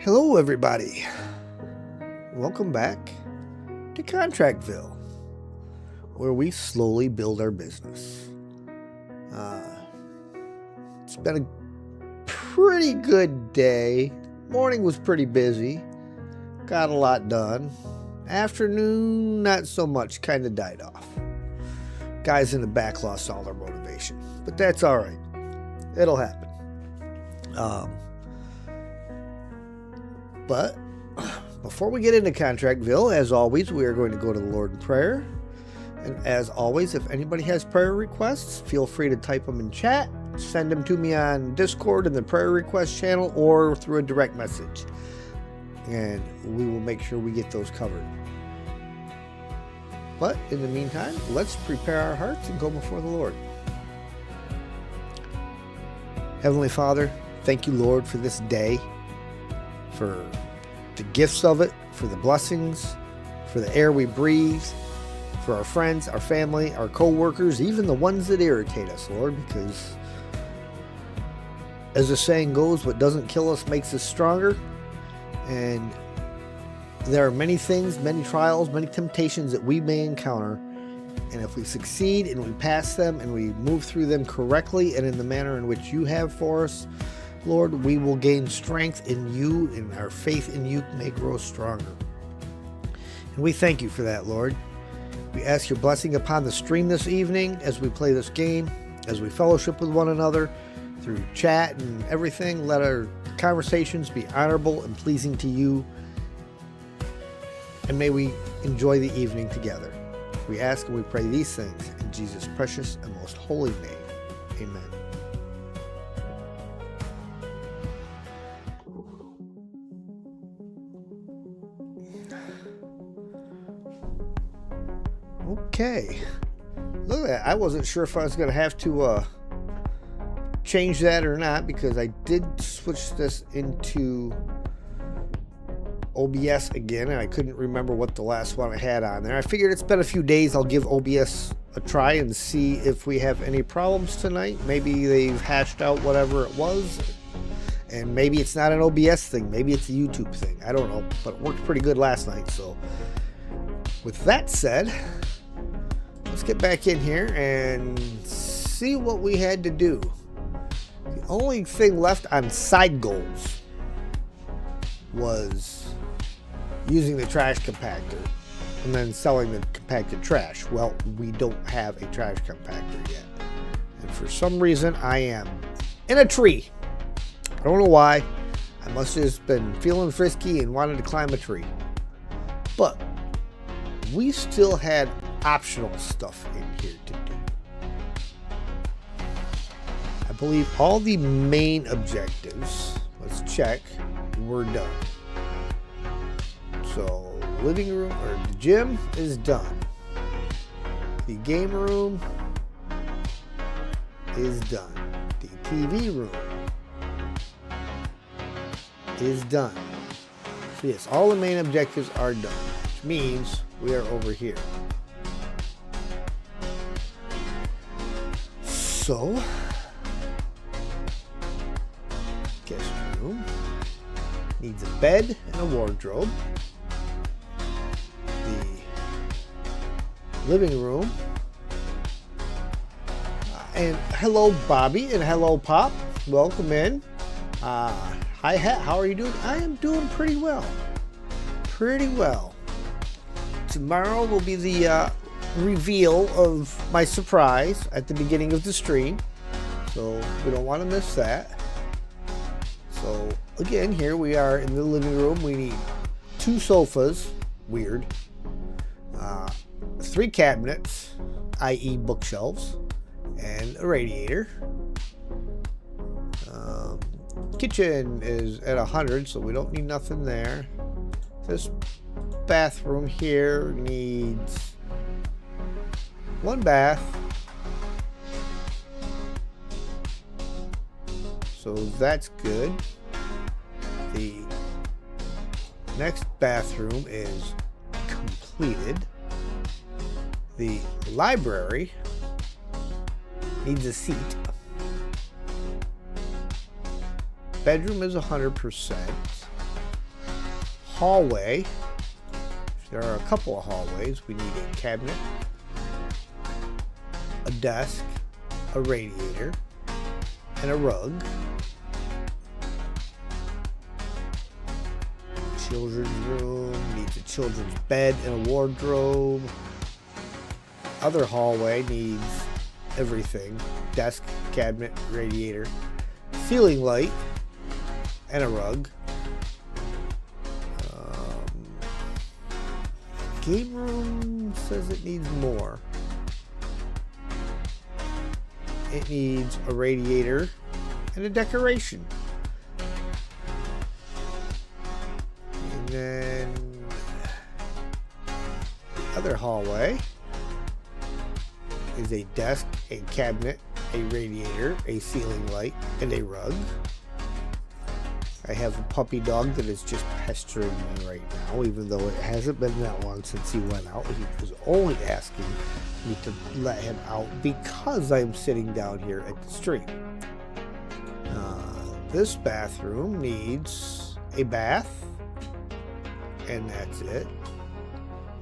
Hello, everybody. Welcome back to Contractville, where we slowly build our business. It's been a pretty good day. Morning was pretty busy. Got a lot done. Afternoon, not so much. Kind of died off. Guys in the back lost all their motivation. But that's all right. It'll happen. But before we get into Contractville, as always, we are going to go to the Lord in prayer. And as always, if anybody has prayer requests, feel free to type them in chat. Send them to me on Discord in the prayer request channel or through a direct message. And we will make sure we get those covered. But in the meantime, let's prepare our hearts and go before the Lord. Heavenly Father, thank you, Lord, for this day, for the gifts of it, for the blessings, for the air we breathe, for our friends, our family, our co-workers, even the ones that irritate us, Lord, because as the saying goes, what doesn't kill us makes us stronger. And there are many things, many trials, many temptations that we may encounter. And if we succeed and we pass them and we move through them correctly and in the manner in which you have for us, Lord, we will gain strength in you, and our faith in you may grow stronger. And we thank you for that, Lord. We ask your blessing upon the stream this evening as we play this game, as we fellowship with one another through chat and everything. Let our conversations be honorable and pleasing to you. And may we enjoy the evening together. We ask and we pray these things in Jesus' precious and most holy name. Amen. Okay. Look at that. I wasn't sure if I was going to have to change that or not, because I did switch this into OBS again, and I couldn't remember what the last one I had on there. I figured it's been a few days. I'll give OBS a try and see if we have any problems tonight. Maybe they've hashed out whatever it was, and maybe it's not an OBS thing. Maybe it's a YouTube thing. I don't know, but it worked pretty good last night. So with that said, let's get back in here and see what we had to do. The only thing left on side goals was using the trash compactor and then selling the compacted trash. Well, we don't have a trash compactor yet. And for some reason, I am in a tree. I don't know why. I must have just been feeling frisky and wanted to climb a tree. But we still had optional stuff in here to do. I believe all the main objectives, let's check, were done. So, living room, or the gym is done. The game room is done. The TV room is done. So yes, all the main objectives are done, which means we are over here. So, guest room needs a bed and a wardrobe. The living room. And hello, Bobby, and hello, Pop. Welcome in. Hi, how are you doing? I am doing pretty well. Pretty well. Tomorrow will be the reveal of my surprise at the beginning of the stream, so we don't want to miss that. So again, here we are in the living room. We need 2 sofas, weird, 3 cabinets, i.e. bookshelves, and a radiator. Kitchen is at 100, so we don't need nothing there. This bathroom here needs 1 bath, so that's good. The next bathroom is completed. The library needs a seat. Bedroom is 100%. hallway. There are a couple of hallways. We need a cabinet, a desk, a radiator, and a rug. Children's room needs a children's bed and a wardrobe. Other hallway needs everything: desk, cabinet, radiator, ceiling light, and a rug. Game room says it needs more. It needs a radiator and a decoration. And then the other hallway is a desk, a cabinet, a radiator, a ceiling light, and a rug. I have a puppy dog that is just pestering me right now, even though it hasn't been that long since he went out. He was only asking me to let him out because I'm sitting down here at the stream. This bathroom needs a bath, and that's it.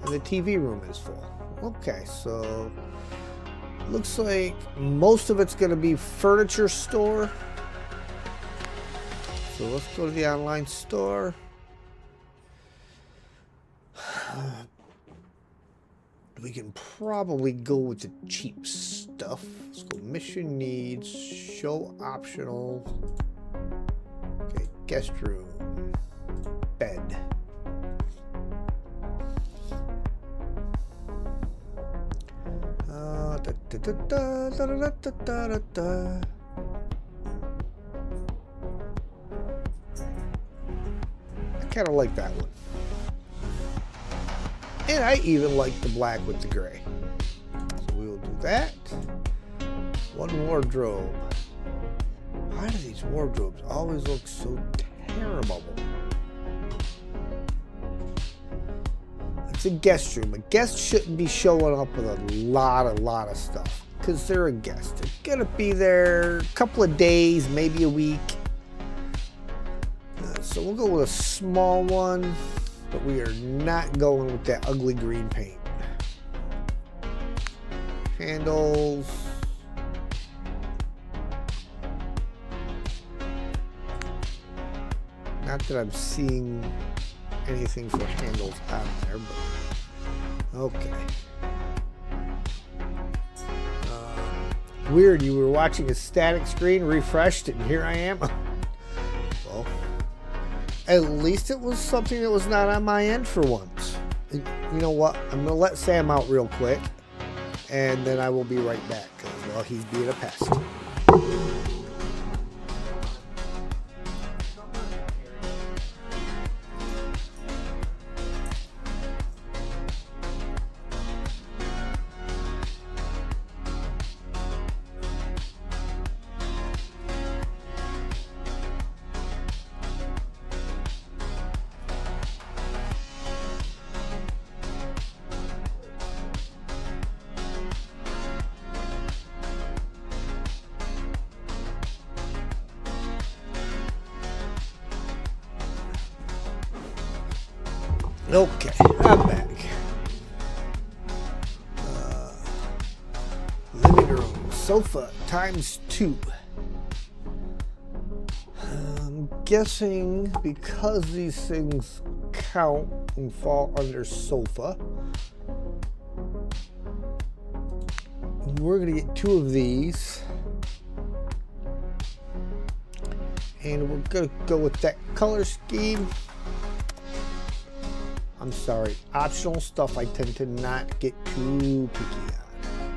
And the TV room is full. Okay, so looks like most of it's going to be furniture store. So let's go to the online store. We can probably go with the cheap stuff. Let's go mission needs, show optional. Okay, guest room, bed. Kind of like that one, and I even like the black with the gray, so we will do that. One wardrobe. Why do these wardrobes always look so terrible? It's a guest room. A guest shouldn't be showing up with a lot of stuff because they're a guest. They're gonna be there a couple of days, maybe a week. So we'll go with a small one, but we are not going with that ugly green paint. Handles. Not that I'm seeing anything for handles on there, but okay. Weird, you were watching a static screen, refreshed it, and here I am. Well, at least it was something that was not on my end for once. You know what? I'm going to let Sam out real quick, and then I will be right back, because, well, he's being a pest. Okay, I'm back. Living room, sofa ×2. I'm guessing because these things count and fall under sofa, we're going to get 2 of these. And we're going to go with that color scheme. I'm sorry, optional stuff I tend to not get too picky on.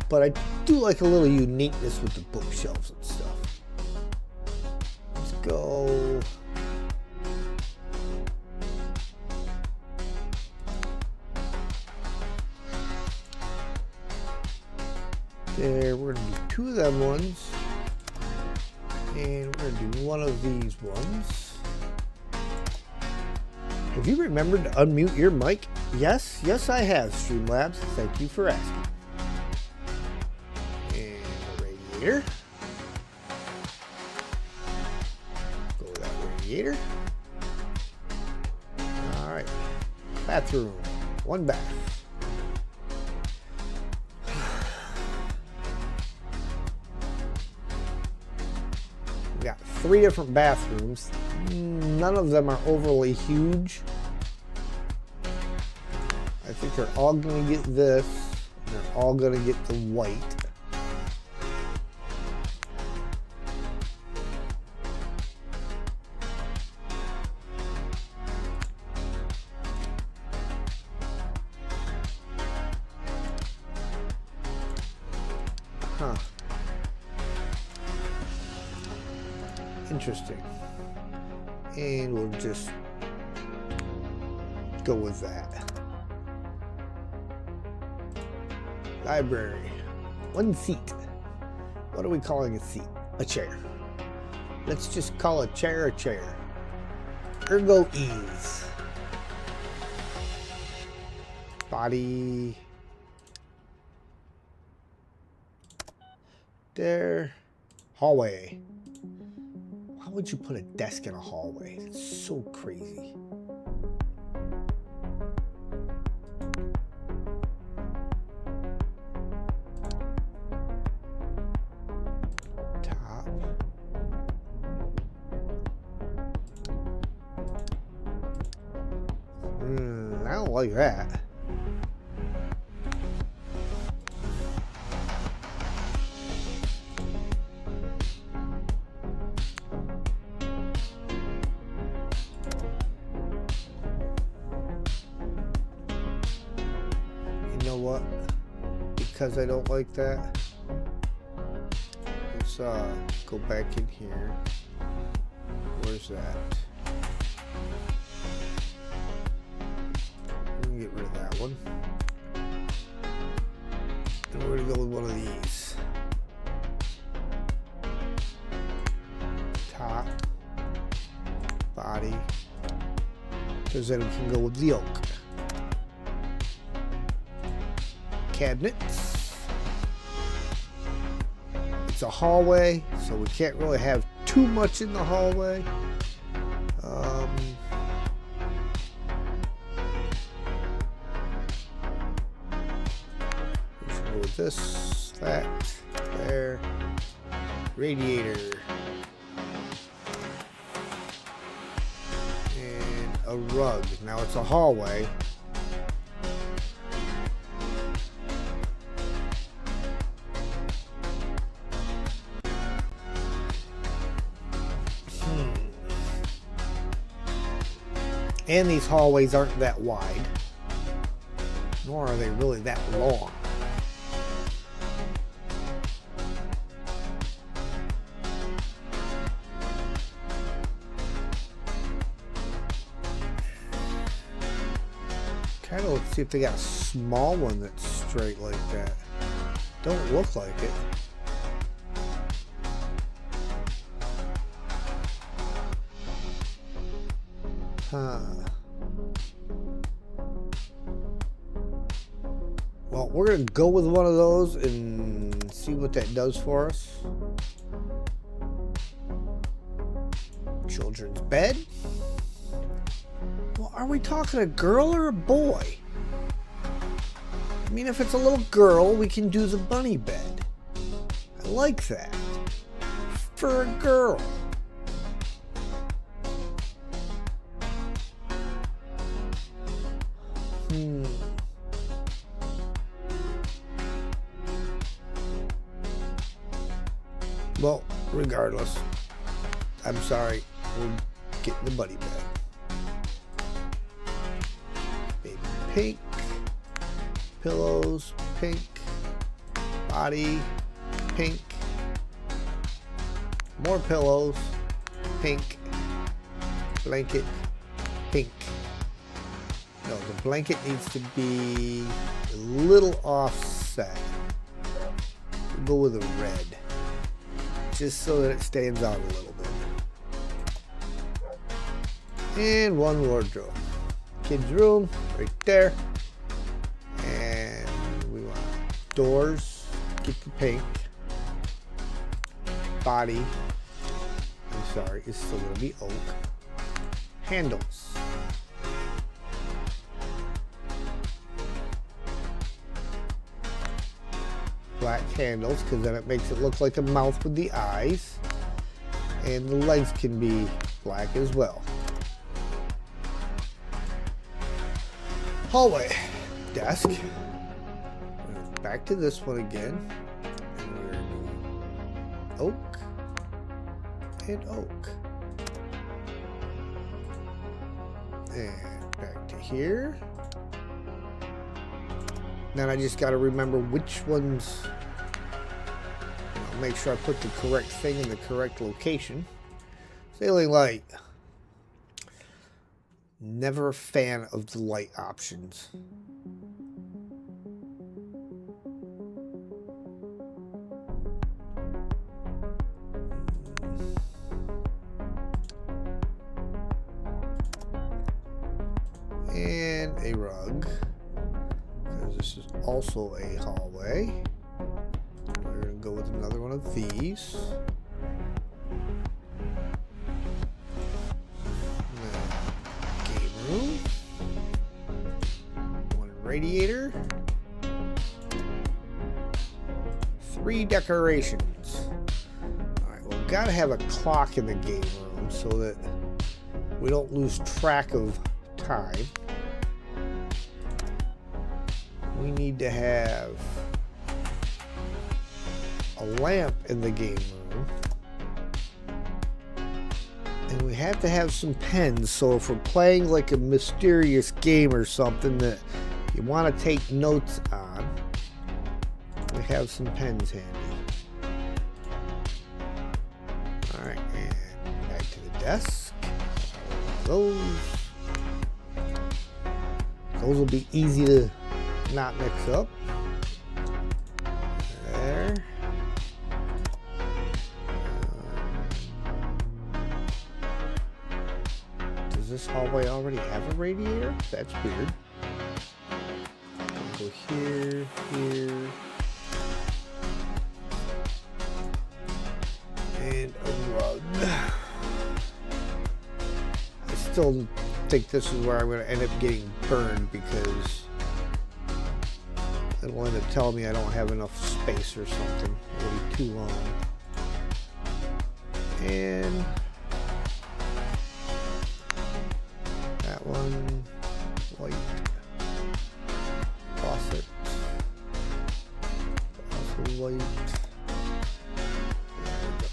But I do like a little uniqueness with the bookshelves and stuff. Let's go. There, we're gonna do 2 of them ones. And we're gonna do 1 of these ones. Have you remembered to unmute your mic? Yes, yes I have, Streamlabs. Thank you for asking. And a radiator. Go that radiator. All right, bathroom, 1 bath. We got 3 different bathrooms. None of them are overly huge. I think they're all going to get this, and they're all going to get the white. Huh. Interesting. And we'll just go with that. Library. 1 seat. What are we calling a seat? A chair. Let's just call a chair a chair. Ergo ease. Body. There. Hallway. Why would you put a desk in a hallway? It's so crazy. Top. I don't like that. What? Because I don't like that, let's go back in here. Where's that? We're gonna get rid of that one, and we're gonna go with one of these. Top, body, because then we can go with the oak. Cabinets. It's a hallway, so we can't really have too much in the hallway. Let's go with this, that, there. Radiator. And a rug. Now it's a hallway. And these hallways aren't that wide, nor are they really that long. Kind of, let's see if they got a small one that's straight like that. Don't look like it. Huh. Well, we're going to go with one of those and see what that does for us. Children's bed. Well, are we talking a girl or a boy? I mean, if it's a little girl, we can do the bunny bed. I like that. For a girl. Well, regardless, I'm sorry, we'll get the bunny bed. Baby pink, pillows pink, body pink, more pillows pink, blanket pink. No, the blanket needs to be a little offset. We'll go with a red, just so that it stands out a little bit. And one wardrobe. Kids' room right there. And we want doors. Get the pink. Body. I'm sorry, it's still going to be oak. handles. Black handles, because then it makes it look like a mouth with the eyes. And the legs can be black as well. Hallway. Desk. Back to this one again. And we're doing oak and oak. And back to here. Then I just got to remember which ones. I'll make sure I put the correct thing in the correct location. Sailing light. Never a fan of the light options. And a rug. This is also a hallway. We're going to go with another one of these. Game room. One radiator. 3 decorations. Alright, well, we've got to have a clock in the game room so that we don't lose track of time. We need to have a lamp in the game room. And we have to have some pens, so if we're playing like a mysterious game or something that you want to take notes on, we have some pens handy. Alright, and back to the desk. Those will be easy to not mix up. There. Does this hallway already have a radiator? That's weird. Go here, here. And a rug. I still think this is where I'm going to end up getting burned because it'll end up telling me I don't have enough space or something. It'll be too long. And that one, white. Faucet. Also white.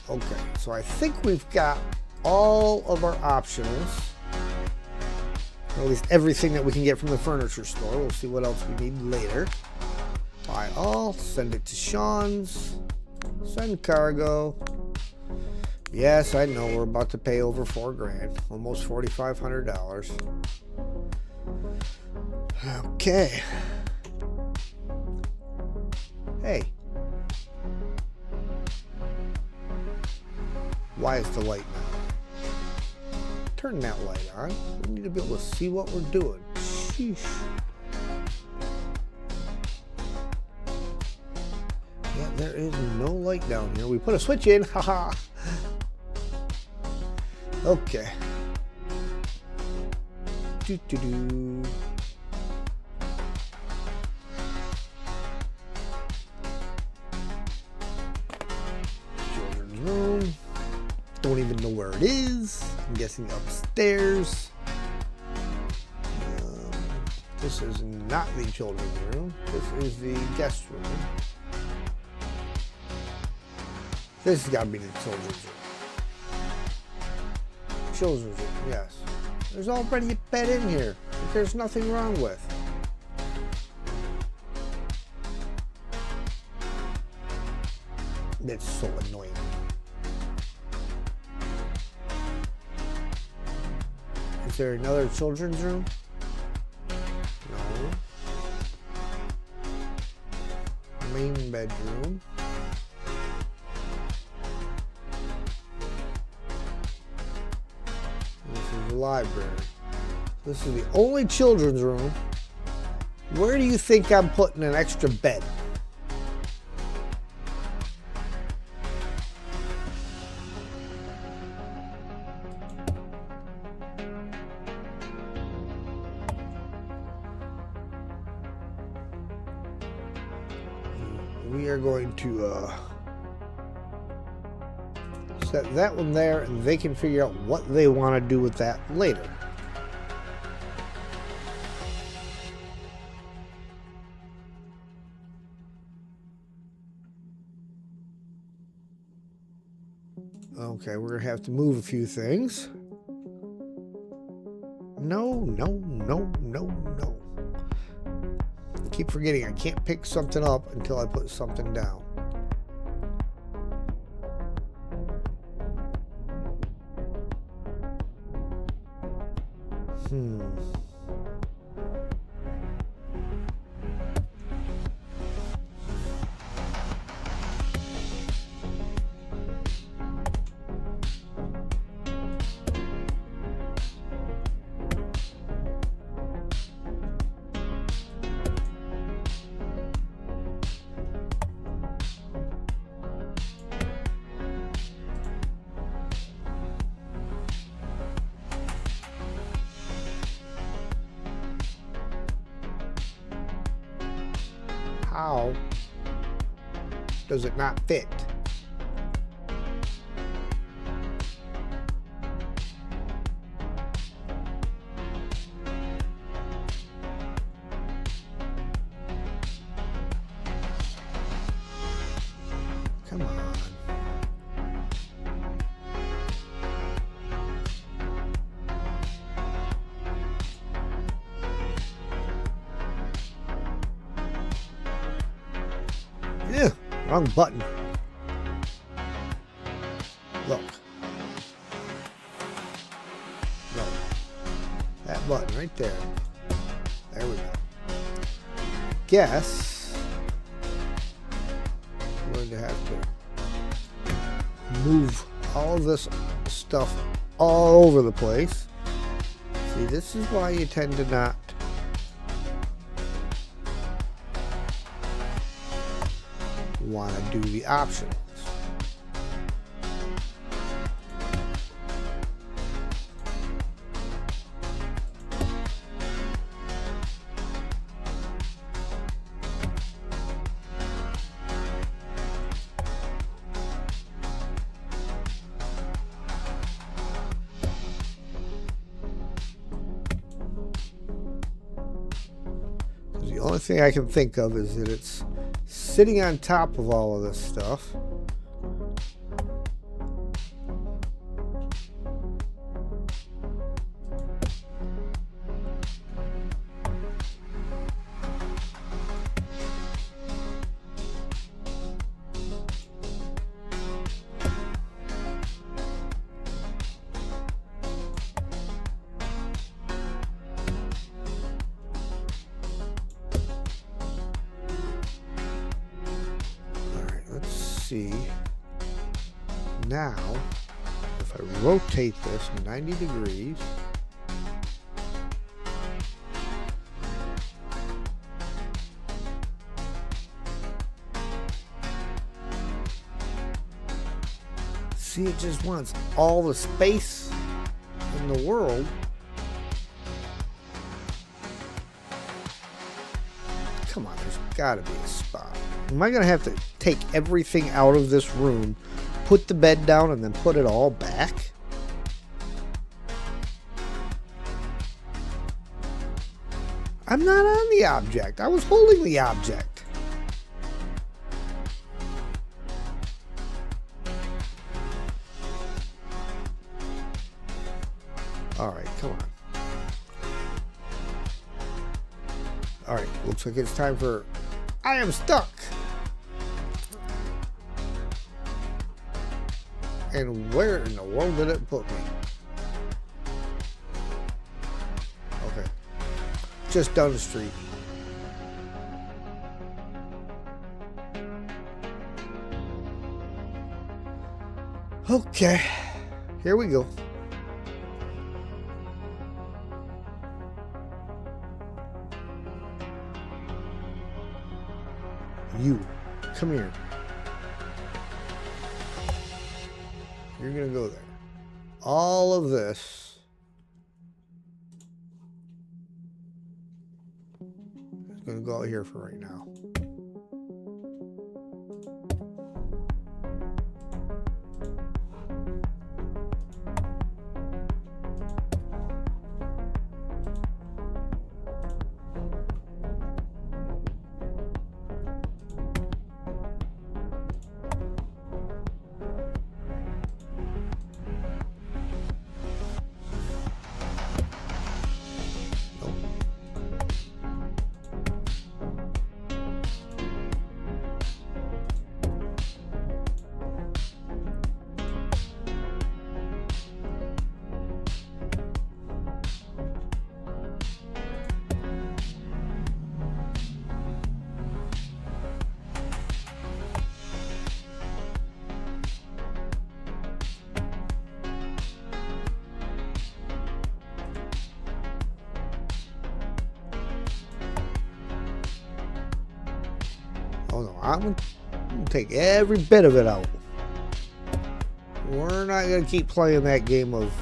Okay, so I think we've got all of our optionals. Or at least everything that we can get from the furniture store. We'll see what else we need later. Buy all, send it to Sean's, send cargo. Yes, I know we're about to pay over $4 grand, almost $4,500. Okay. Hey. Why is the light now? Turn that light on. We need to be able to see what we're doing. Sheesh. Yeah, there is no light down here. We put a switch in. Haha. Okay. Do-do-do. Children's room. Don't even know where it is. I'm guessing upstairs. This is not the children's room. This is the guest room. This has got to be the children's room. Children's room, yes. There's already a bed in here that there's nothing wrong with. That's so annoying. Is there another children's room? No. Main bedroom. This is the library. This is the only children's room. Where do you think I'm putting an extra bed? we are going to set that one there, and they can figure out what they want to do with that later. Okay, we're going to have to move a few things. No, no, no, no, no. I keep forgetting I can't pick something up until I put something down. How does it not fit? Come on. Yeah, wrong button. Look. No. That button right there. There we go. Guess I'm going to have to move all of this stuff all over the place. See, this is why you tend to not want to do the options. The only thing I can think of is that it's sitting on top of all of this stuff. See, now if I rotate this 90 degrees, see, it just wants all the space in the world. Come on, there's got to be a spot. Am I going to have to take everything out of this room, put the bed down, and then put it all back? I'm not on the object. I was holding the object. All right, come on. All right, looks like it's time for I am stuck. And where in the world did it put me? Okay. Just down the street. Okay. Here we go. You. Come here. You're going to go there. All of this is going to go out here for right now. Oh no, I'm going to take every bit of it out. We're not going to keep playing that game of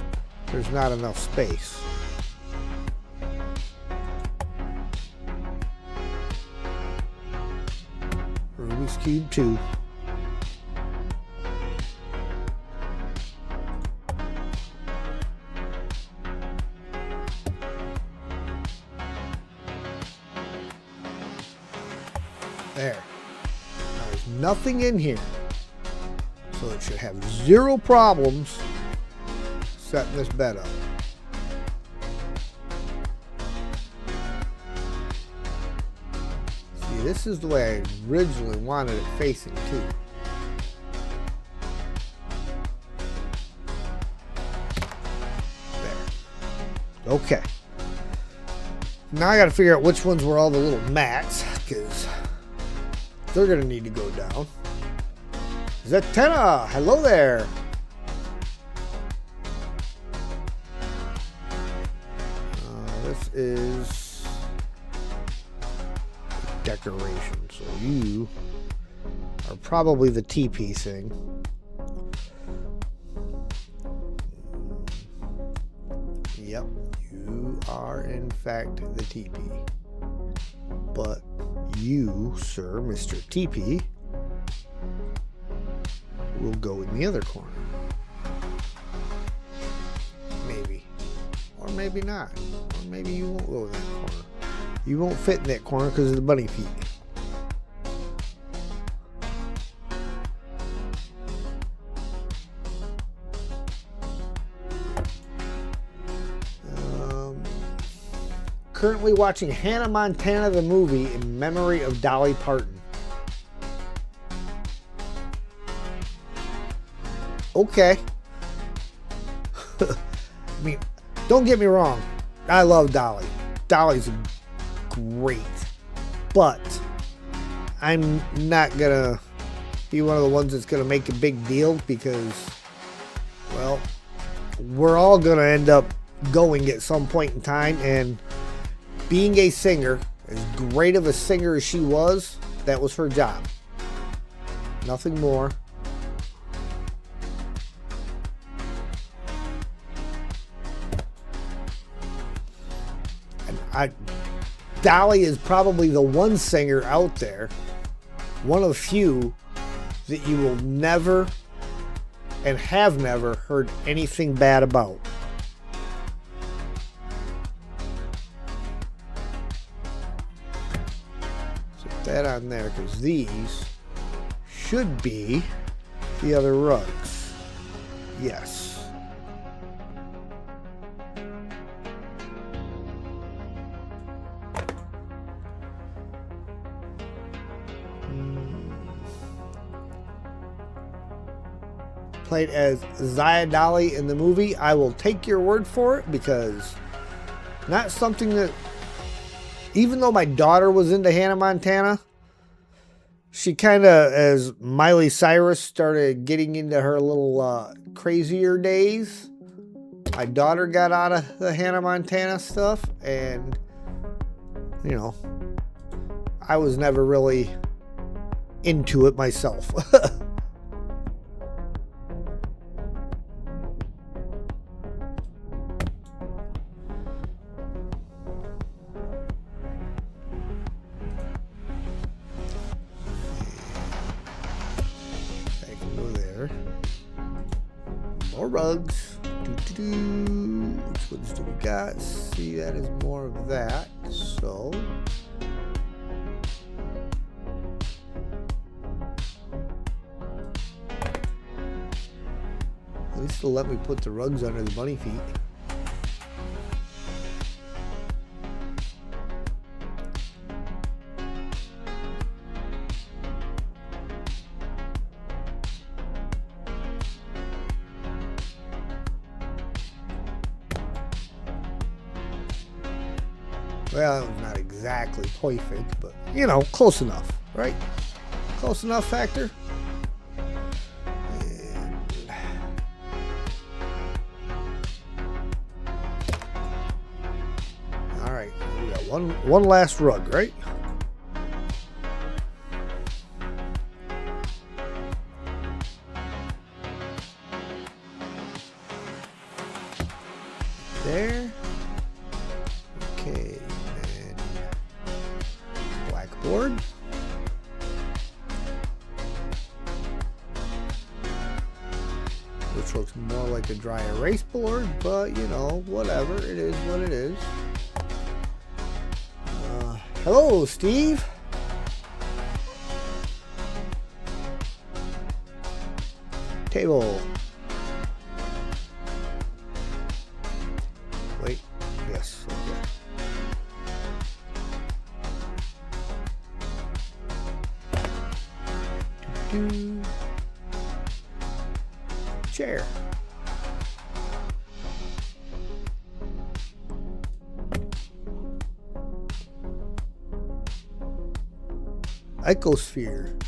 there's not enough space. Rubik's Cube 2. There. Now there's nothing in here. So it should have zero problems setting this bed up. See, this is the way I originally wanted it facing too. There. Okay. Now I gotta figure out which ones were all the little mats, because they're gonna need to go down. Zatanna, hello there. This is decoration, so you are probably the teepee thing. Yep, you are in fact the teepee. But you, sir, Mr. Teepee, will go in the other corner. Maybe. Or maybe not. Or maybe you won't go in that corner. You won't fit in that corner because of the bunny feet. Currently watching Hannah Montana the movie in memory of Dolly Parton. Okay. I mean, don't get me wrong. I love Dolly. Dolly's great. But I'm not gonna be one of the ones that's gonna make a big deal because, well, we're all gonna end up going at some point in time, and being a singer, as great of a singer as she was, that was her job. Nothing more. And Dolly is probably the one singer out there, one of the few, that you will never and have never heard anything bad about. That on there, because these should be the other rugs. Yes. Played as Zaya Dolly in the movie. I will take your word for it, because not something that, even though my daughter was into Hannah Montana, she kind of, as Miley Cyrus started getting into her little crazier days, my daughter got out of the Hannah Montana stuff, and, you know, I was never really into it myself. More rugs. Which ones do we got? See, that is more of that. So at least they'll let me put the rugs under the bunny feet. Well, it was not exactly perfect, but, you know, close enough, right? Close enough factor. And all right, we got one last rug, right? there. Okay, and blackboard. Which looks more like a dry erase board, but you know, whatever. It is what it is. Hello, Steve. Table. Wait. Yes. Okay. Chair. Icosphere.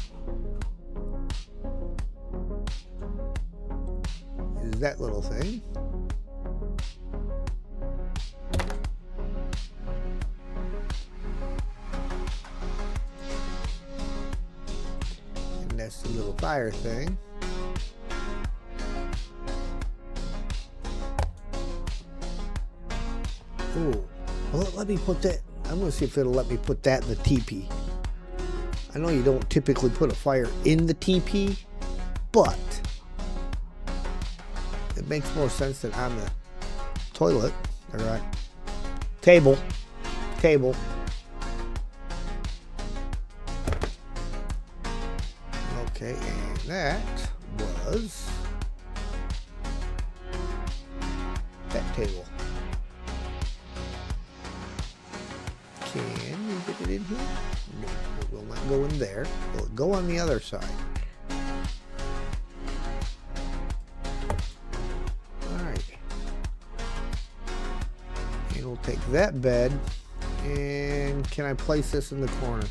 Is that little thing. And that's the little fire thing. Oh, well, let me put that. I'm going to see if it'll let me put that in the teepee. I know you don't typically put a fire in the teepee, but it makes more sense than on the toilet. All right. Table. Okay, and that was that table. Can you get it in here? No, it will not go in there. Will it go on the other side? Alright. And we'll take that bed, and can I place this in the corner?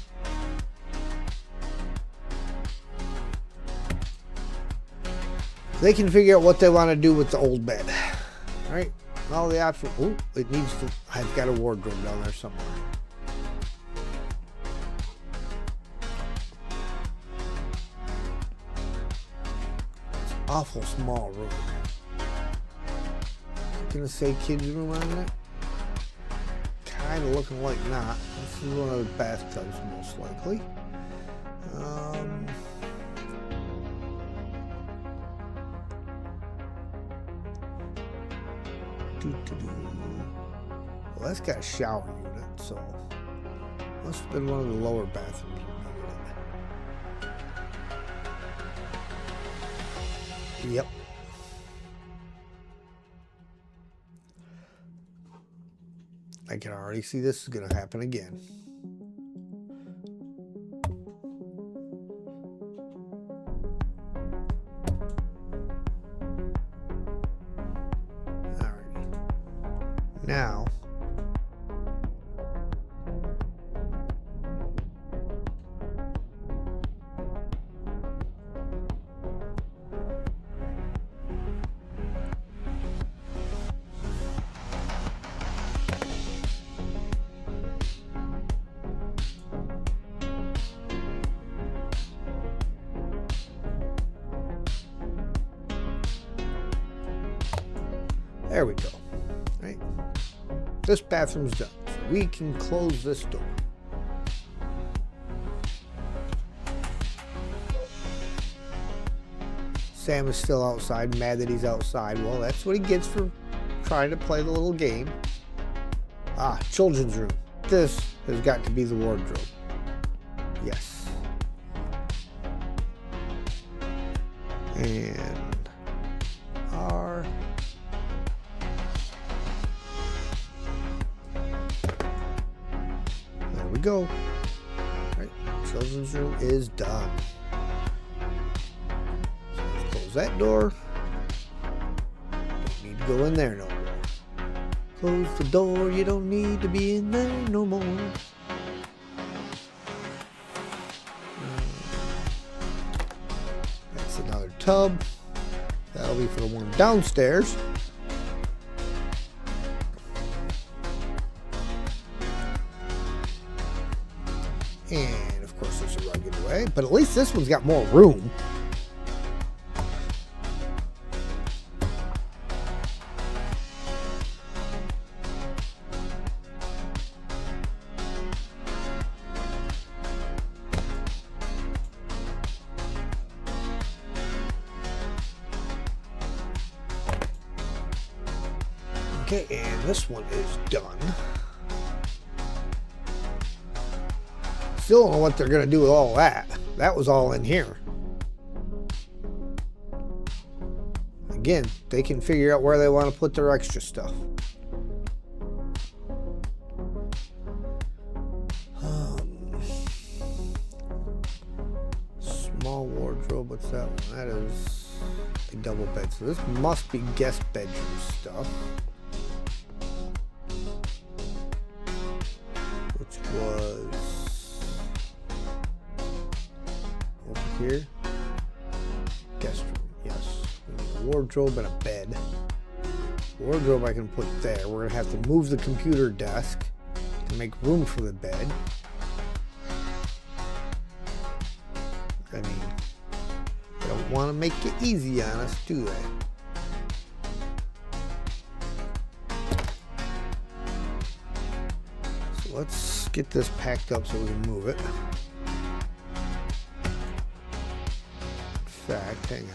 They can figure out what they want to do with the old bed. Alright, all the options. Oh, it needs to. I've got a wardrobe down there somewhere. Awful small room. Gonna say kids room on it? Kind of looking like not. This is one of the bathtubs, most likely. Well, that's got a shower unit, so must have been one of the lower bathrooms. Yep. I can already see this is going to happen again. Alrighty. Now, there we go. Right. This bathroom's done. So we can close this door. Sam is still outside, mad that he's outside. Well, that's what he gets for trying to play the little game. Ah, children's room. This has got to be the wardrobe. Yes. And our there we go. All right, children's room is done. So let's close that door. Don't need to go in there no more. Close the door, you don't need to be in there no more. That's another tub. That'll be for the one downstairs. And of course there's a rug in the way, but at least this one's got more room. Okay, and this one is done. Still don't know what they're going to do with all that. That was all in here. Again, they can figure out where they want to put their extra stuff. Small wardrobe, what's that one? That is a double bed. So this must be guest bedroom stuff. Which was over here. Guest room, yes. We need a wardrobe and a bed. Wardrobe I can put there. We're gonna have to move the computer desk to make room for the bed. I mean, they don't want to make it easy on us, do they? So let's get this packed up so we can move it. In fact, hang on.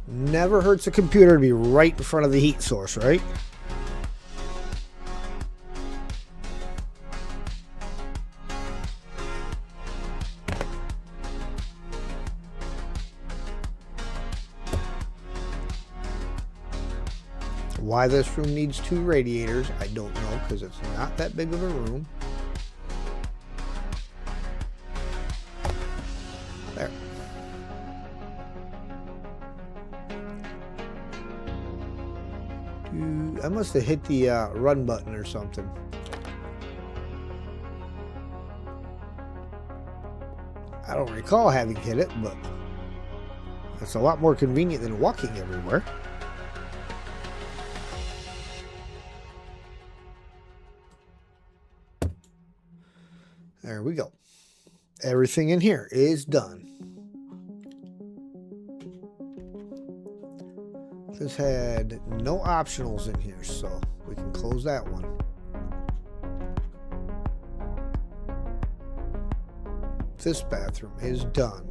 Never hurts a computer to be right in front of the heat source, right? Why this room needs 2 radiators, I don't know, because it's not that big of a room. There. I must have hit the run button or something. I don't recall having hit it, but it's a lot more convenient than walking everywhere. There we go. Everything in here is done. This had no optionals in here, so we can close that one. This bathroom is done.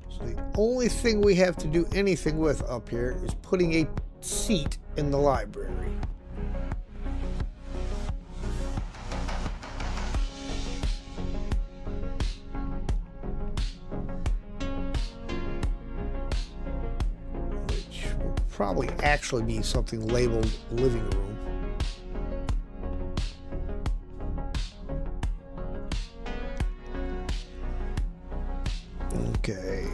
So the only thing we have to do anything with up here is putting a seat in the library. Probably actually be something labeled living room. Okay.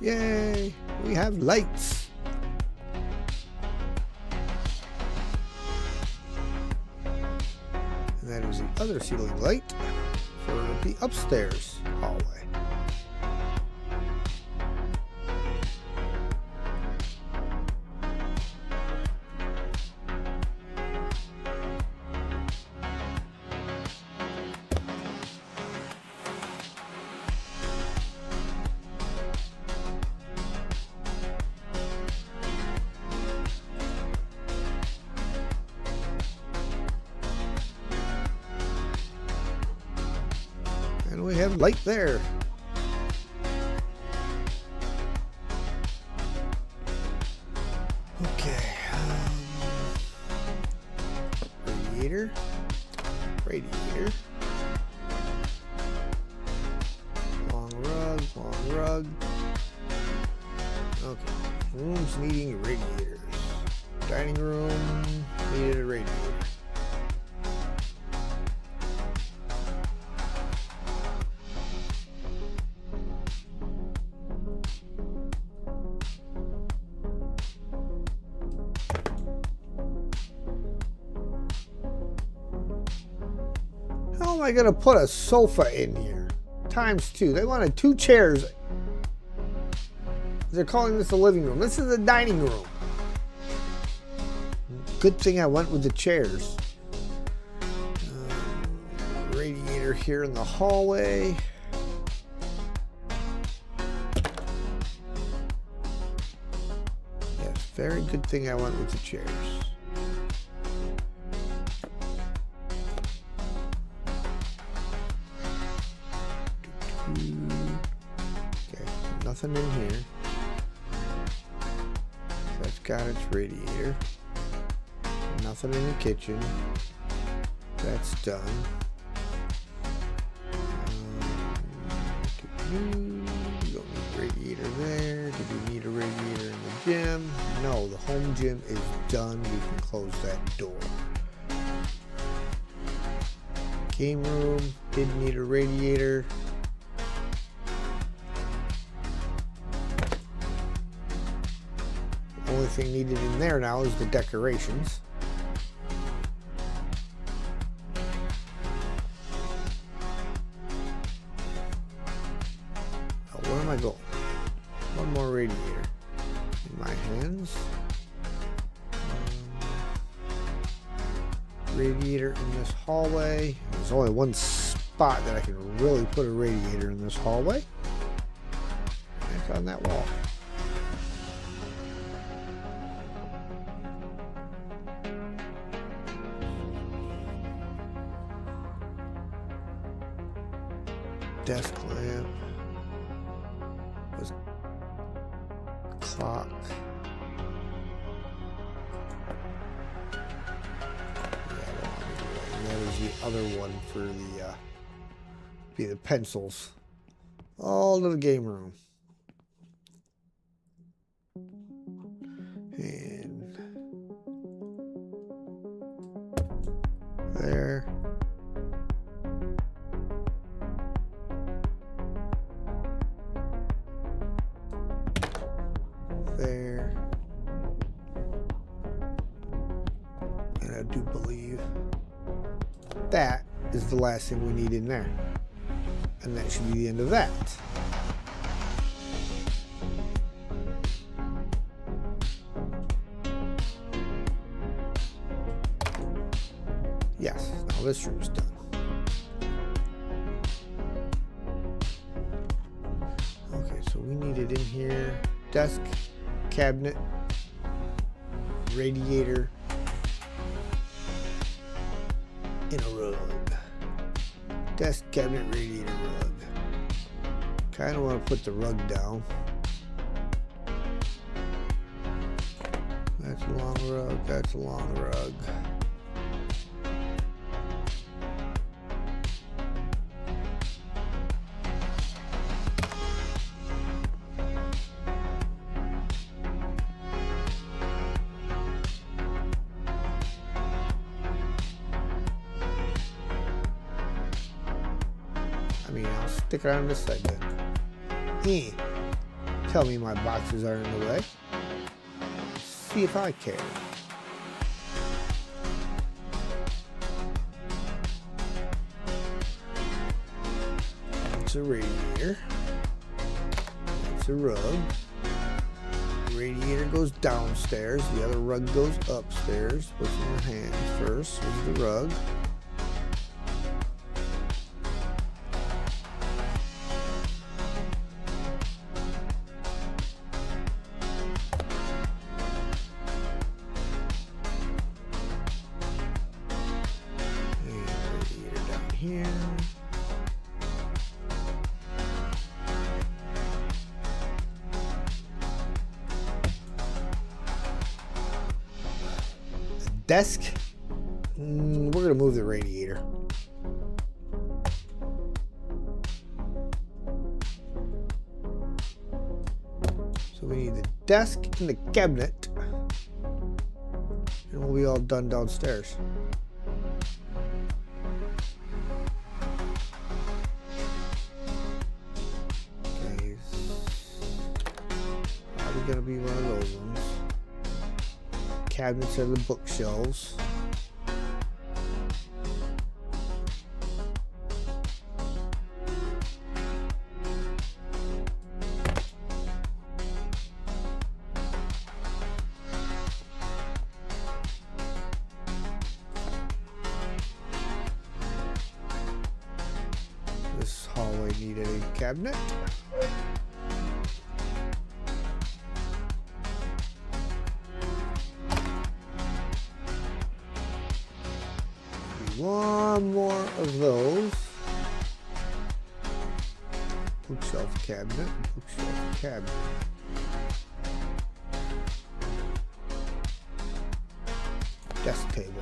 Yay! We have lights. And that is the other ceiling light for the upstairs hallway. And we have light there. Okay. Radiator. Radiator. Long rug, long rug. Okay. Rooms needing radiators. Dining room needed a radiator. How am I going to put a sofa in here? ×2. They wanted 2 chairs. They're calling this a living room. This is a dining room. Good thing I went with the chairs. Radiator here in the hallway. Yes, very good thing I went with the chairs. Okay, nothing in here. That's got its radiator. Nothing in the kitchen. That's done. You don't need a radiator there. Do we need a radiator in the gym? No, the home gym is done. We can close that door. Game room, didn't need a radiator. The only thing needed in there now is the decorations. Where am I going? One more radiator in my hands. Radiator in this hallway. There's only one spot that I can really put a radiator in this hallway. Back on that wall. Desk lamp. Clock. And that is the other one for the pencils. All to the game room. And there. There. And I do believe that is the last thing we need in there. And that should be the end of that. Yes, now this room is done. Okay, so we need it in here. Desk, cabinet, radiator, in a rug. Desk, cabinet, radiator, rug. Kind of want to put the rug down. That's a long rug. That's a long rug. I mean, I'll stick it on this side then. Tell me my boxes are in the way. See if I care. It's a radiator. It's a rug. Radiator goes downstairs. The other rug goes upstairs. What's in your hand first is the rug. Here. Desk. We're gonna move the radiator. So we need the desk and the cabinet, and we'll be all done downstairs. Gonna be one of those ones. Cabinets are the bookshelves. need a cabinet. One more of those. Bookshelf cabinet, bookshelf cabinet. Desk table.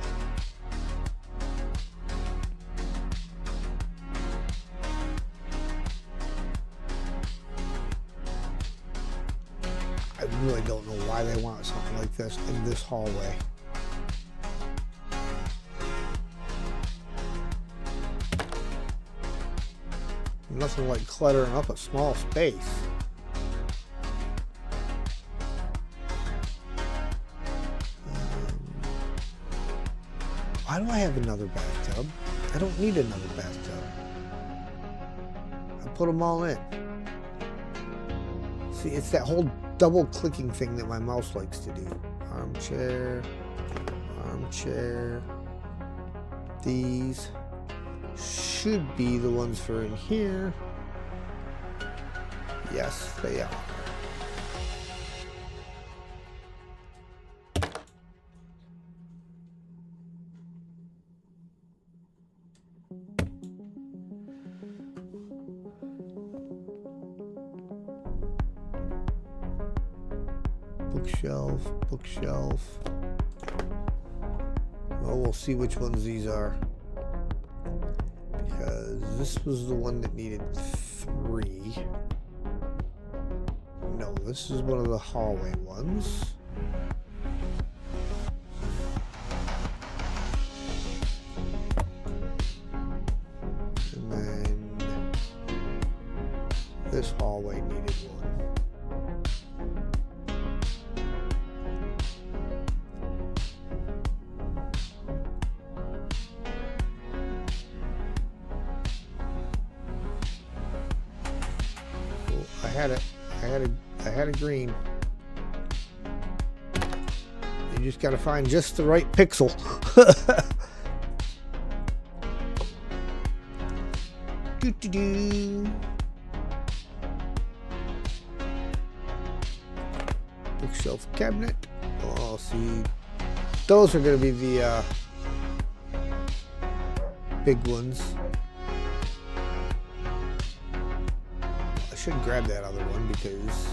I really don't know why they want something like this in this hallway. Nothing like cluttering up a small space. Why do I have another bathtub? I don't need another bathtub. I put them all in. See, it's that whole double clicking thing that my mouse likes to do. Armchair, armchair. These should be the ones for in here. Yes, they are. Bookshelf, bookshelf. Well, we'll see which ones these are. Because this was the one that needed 3. No, this is one of the hallway ones. And then this hallway needed 1. I had a green. You just gotta find just the right pixel. Doo-doo-doo. Bookshelf cabinet. Oh, see, those are gonna be the big ones. I should grab that other one because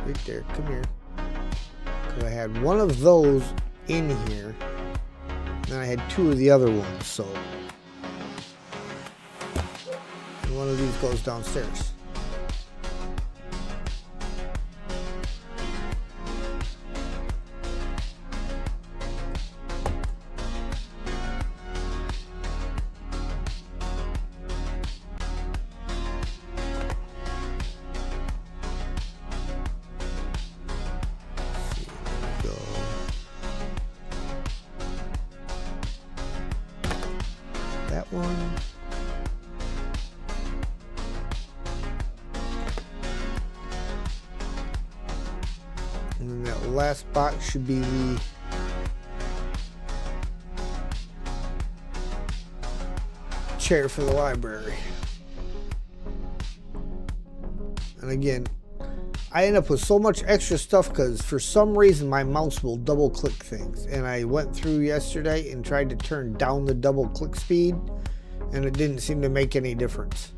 right there, come here. Because I had one of those in here, and then I had 2 of the other ones, so. And one of these goes downstairs. That one. And then that last box should be the chair for the library. And again, I end up with so much extra stuff because for some reason my mouse will double click things, and I went through yesterday and tried to turn down the double click speed and it didn't seem to make any difference.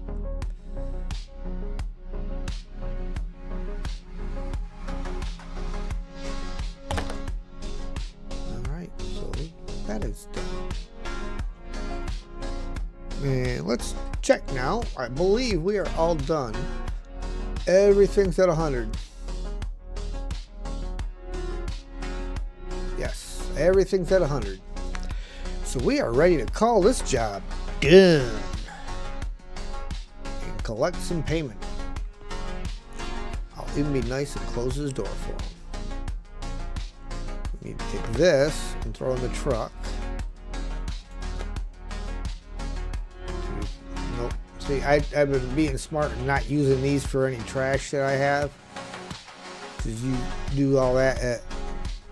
Alright, so that is done. And let's check now. I believe we are all done. Everything's at 100. Yes, everything's at 100. So we are ready to call this job done and collect some payment. I'll even be nice and close his door for him. We need to take this and throw in the truck. Nope. See, I've been being smart and not using these for any trash that I have, because you do all that at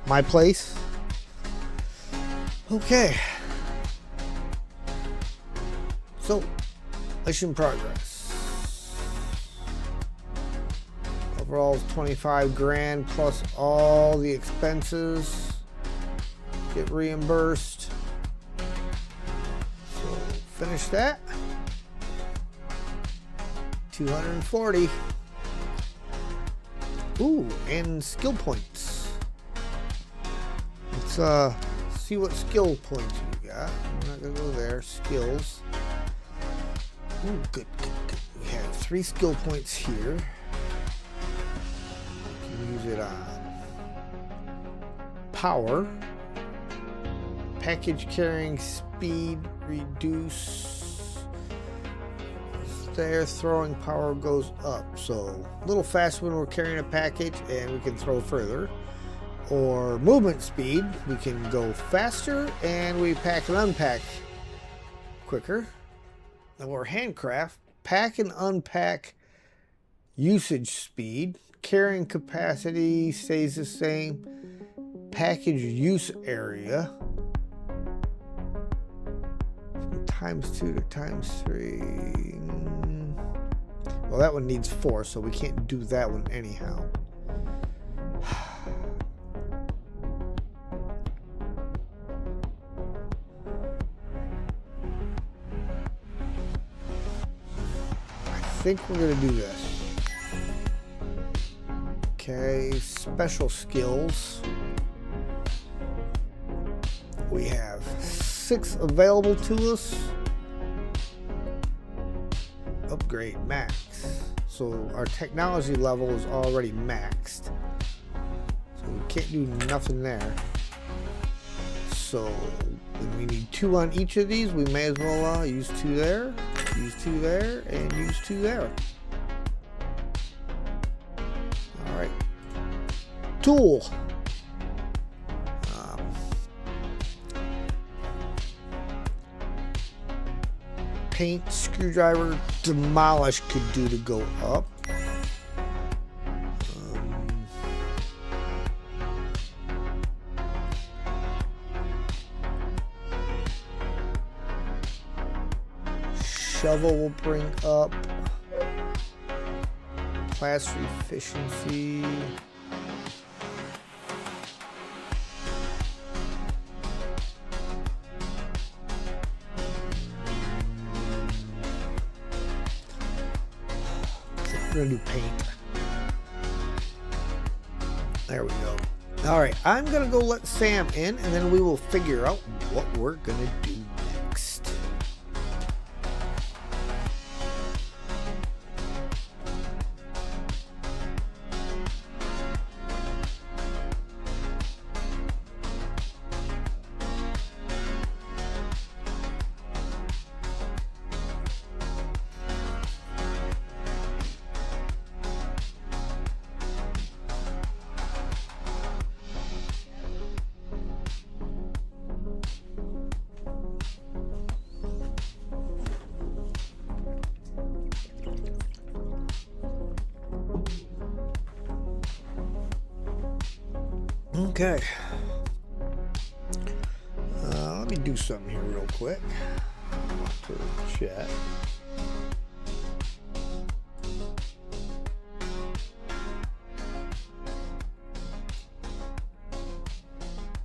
my place. Okay. So, Mission progress. Overall is 25 grand plus all the expenses. Get reimbursed. So finish that. 240. Ooh, and skill points. Let's see what skill points we got. We're not gonna go there. Skills. Ooh, good. We have 3 skill points here. We can use it on power. Package carrying speed reduce. There, throwing power goes up, so a little fast when we're carrying a package and we can throw further. Or movement speed, we can go faster and we pack and unpack quicker. Or handcraft, pack and unpack usage speed, carrying capacity stays the same, package use area from ×2 to ×3. Well, that one needs 4, so we can't do that one anyhow. I think we're going to do this. Okay, special skills. We have 6 available to us. Upgrade max. So our technology level is already maxed. So we can't do nothing there. So when we need 2 on each of these, we may as well use 2 there, use 2 there, and use 2 there. Alright. Tool. Paint, screwdriver, demolish could do to go up. Shovel will bring up. Plaster efficiency. We're gonna do paint. There we go. All right, I'm gonna go let Sam in, and then we will figure out what we're gonna do next. Okay. Let me do something here real quick. To chat.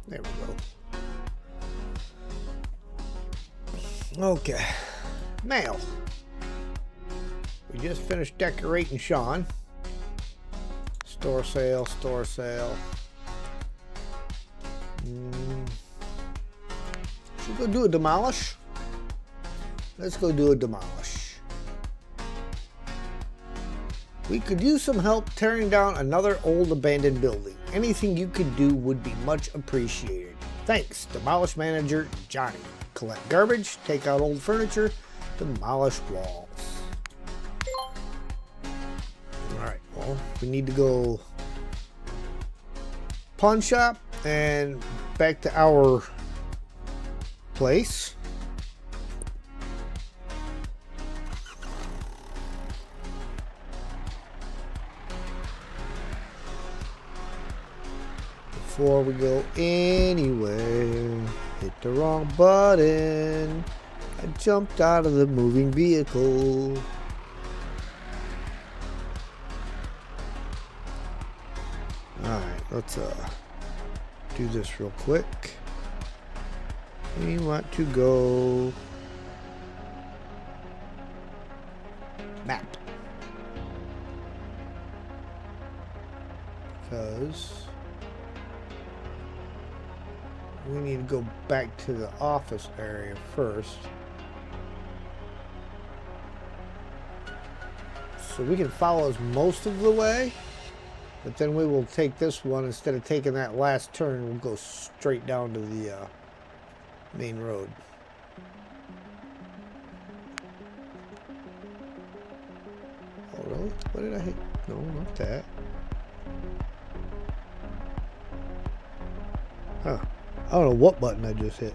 There we go. Okay. Mail. We just finished decorating Sean. Store sale, store sale. Should we go do a demolish? Let's go do a demolish. We could use some help tearing down another old abandoned building. Anything you could do would be much appreciated. Thanks, Demolish Manager Johnny. Collect garbage, take out old furniture, demolish walls. Alright, well, we need to go pawn shop and back to our place. Before we go anywhere, hit the wrong button. I jumped out of the moving vehicle. Alright, let's do this real quick. We want to go map. Because we need to go back to the office area first. So we can follow us most of the way, but then we will take this one. Instead of taking that last turn, we'll go straight down to the main road. Oh, really? What did I hit? No, not that. Huh. I don't know what button I just hit.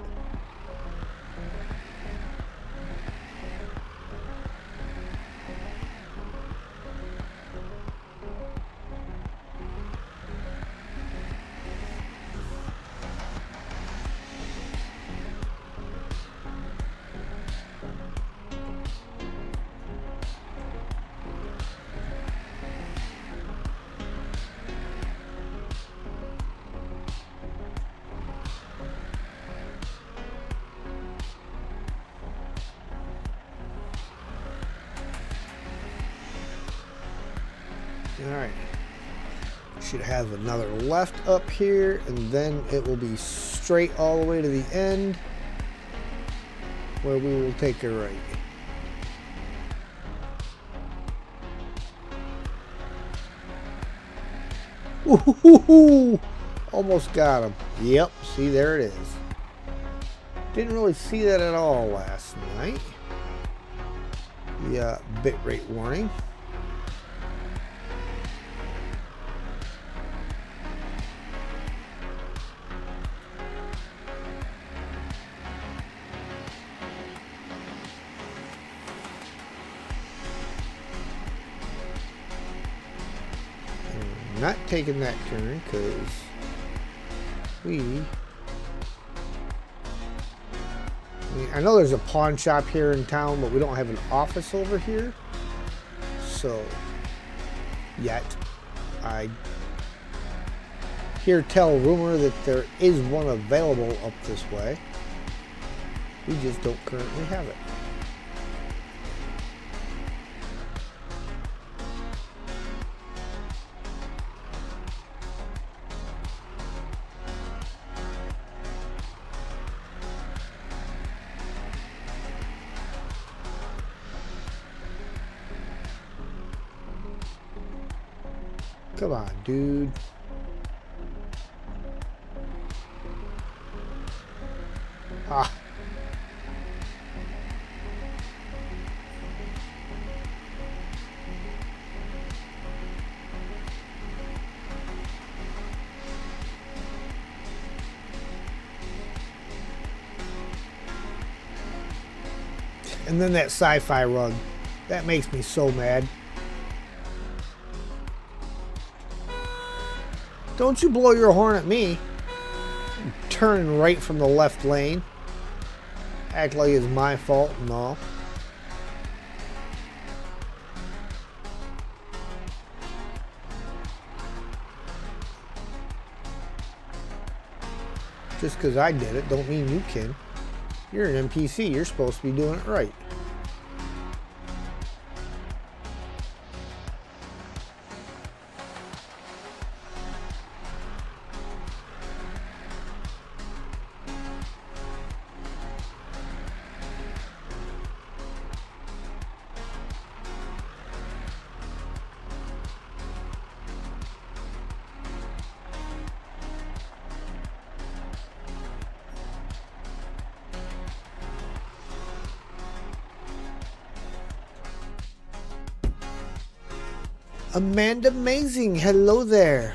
Alright, should have another left up here, and then it will be straight all the way to the end, where we will take a right. Ooh, almost got him. Yep, see, there it is. Didn't really see that at all last night. The bitrate warning. Not taking that turn because I know there's a pawn shop here in town, but we don't have an office over here. So yet I hear tell rumor that there is one available up this way. We just don't currently have it. Come on, dude. Ah. And then that sci-fi rug. That makes me so mad. Don't you blow your horn at me. I'm turning right from the left lane. Act like it's my fault and all. Just because I did it don't mean you can. You're an NPC. You're supposed to be doing it right. Amanda Amazing, hello there.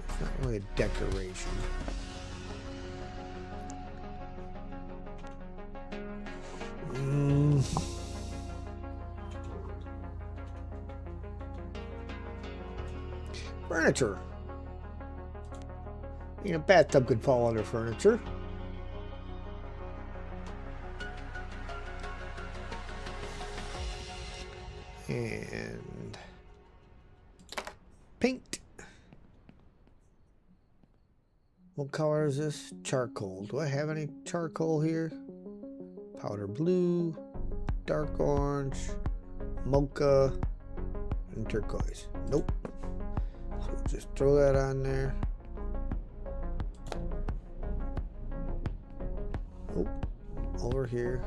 It's not really a decoration. furniture. A bathtub could fall under furniture. And paint. What color is this? Charcoal. Do I have any charcoal here? Powder blue, dark orange, mocha, and turquoise. Nope. So we'll just throw that on there. Oh, over here.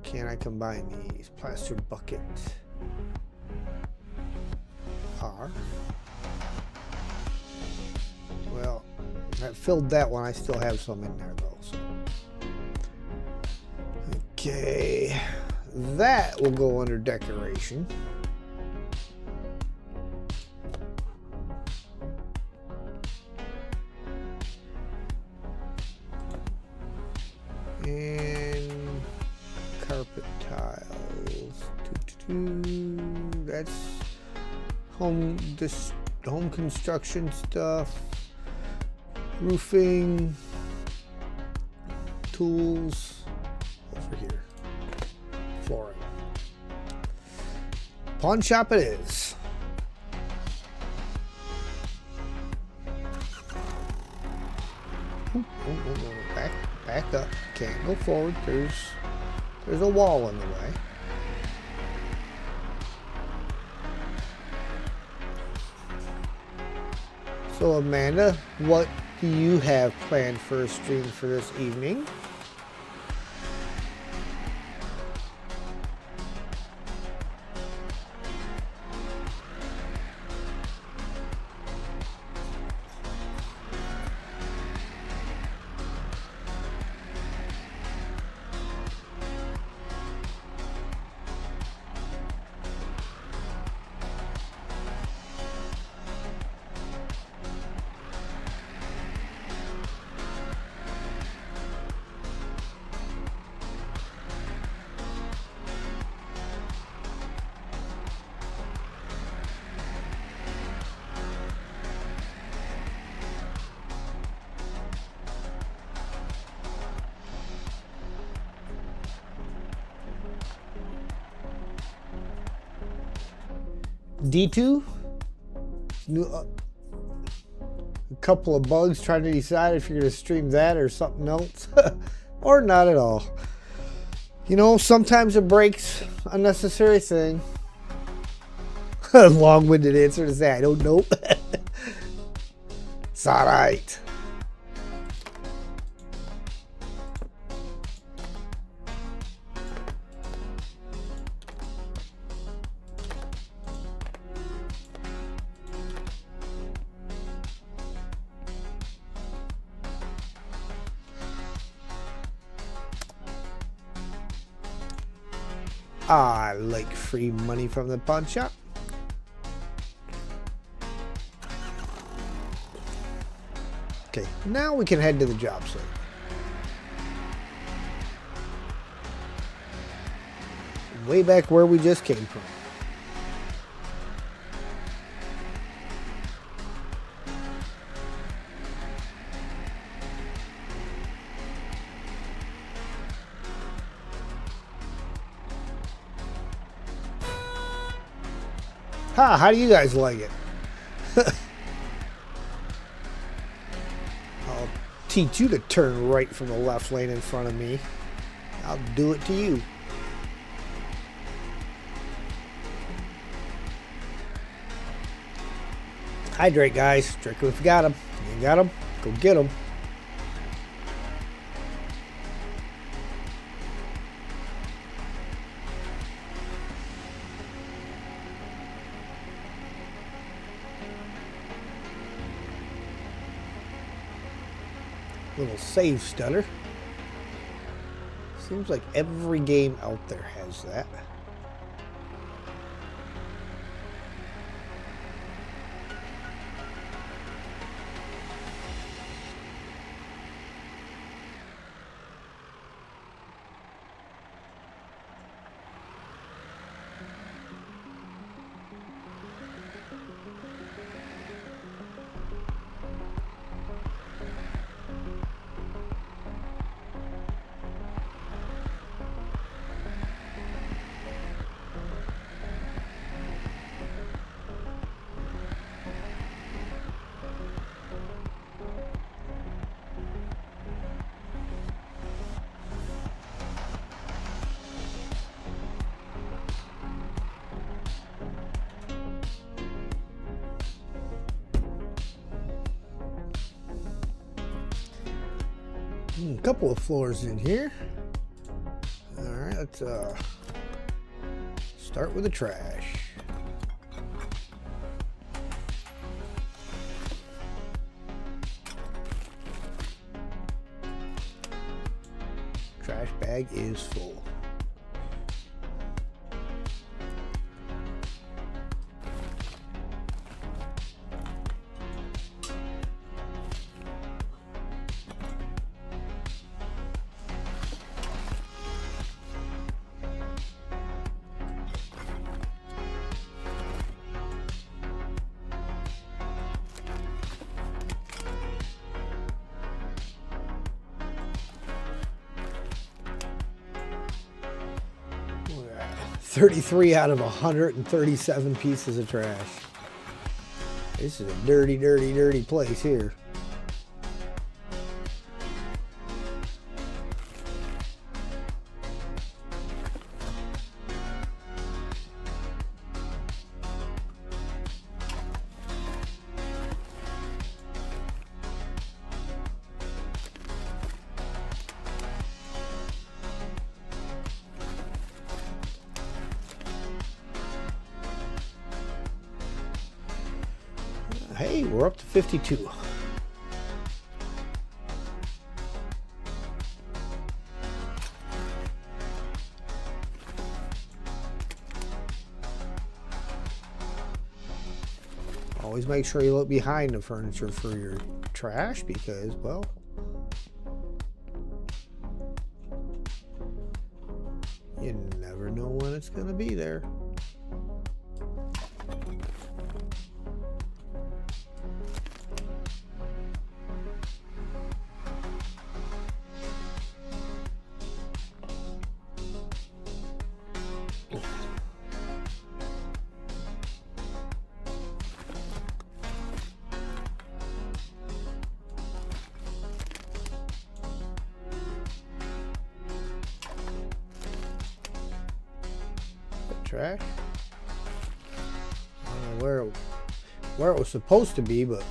Can I combine these? Plaster bucket. R. Well, I filled that one. I still have some in there though. So. Okay, that will go under decoration. And carpet tiles. That's home construction stuff. Roofing, tools, over here, flooring. Pawn shop it is. Oh, back up. Can't go forward. There's a wall in the way. So Amanda, what do you have planned for a stream for this evening? D2, a couple of bugs, trying to decide if you're going to stream that or something else, or not at all. You know, sometimes it breaks a necessary thing. Long-winded answer to say, I don't know. It's all right. I like free money from the pawn shop. Okay, now we can head to the job site. Way back where we just came from. Ha, how do you guys like it? I'll teach you to turn right from the left lane in front of me. I'll do it to you. Hydrate, guys. Drink if you got them. You ain't got them? Go get them. Little save stutter. Seems like every game out there has that. A couple of floors in here. All right, let's start with the trash. Trash bag is full. We're at 33 out of 137 pieces of trash. This is a dirty, dirty, dirty place here. Hey, we're up to 52. Always make sure you look behind the furniture for your trash because, well, you never know when it's going to be there. Trash. I don't know where it was supposed to be, but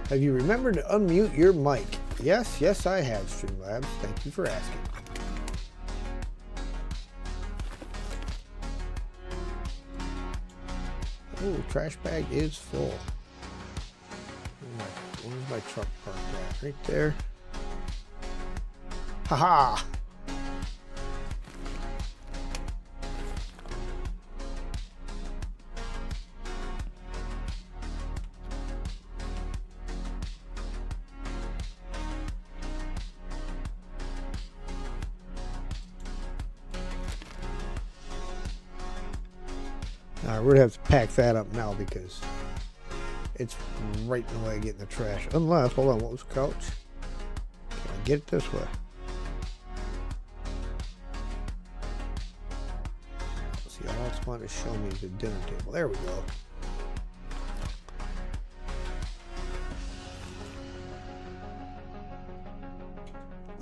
have you remembered to unmute your mic? Yes, yes, I have, Streamlabs. Thank you for asking. Oh, trash bag is full. Where's my truck parked at? Right there. Haha! We're gonna have to pack that up now because it's right in the way of getting the trash. Unless, hold on, what was the couch? Can I get it this way? See, all it's wanting to show me is the dinner table. There we go.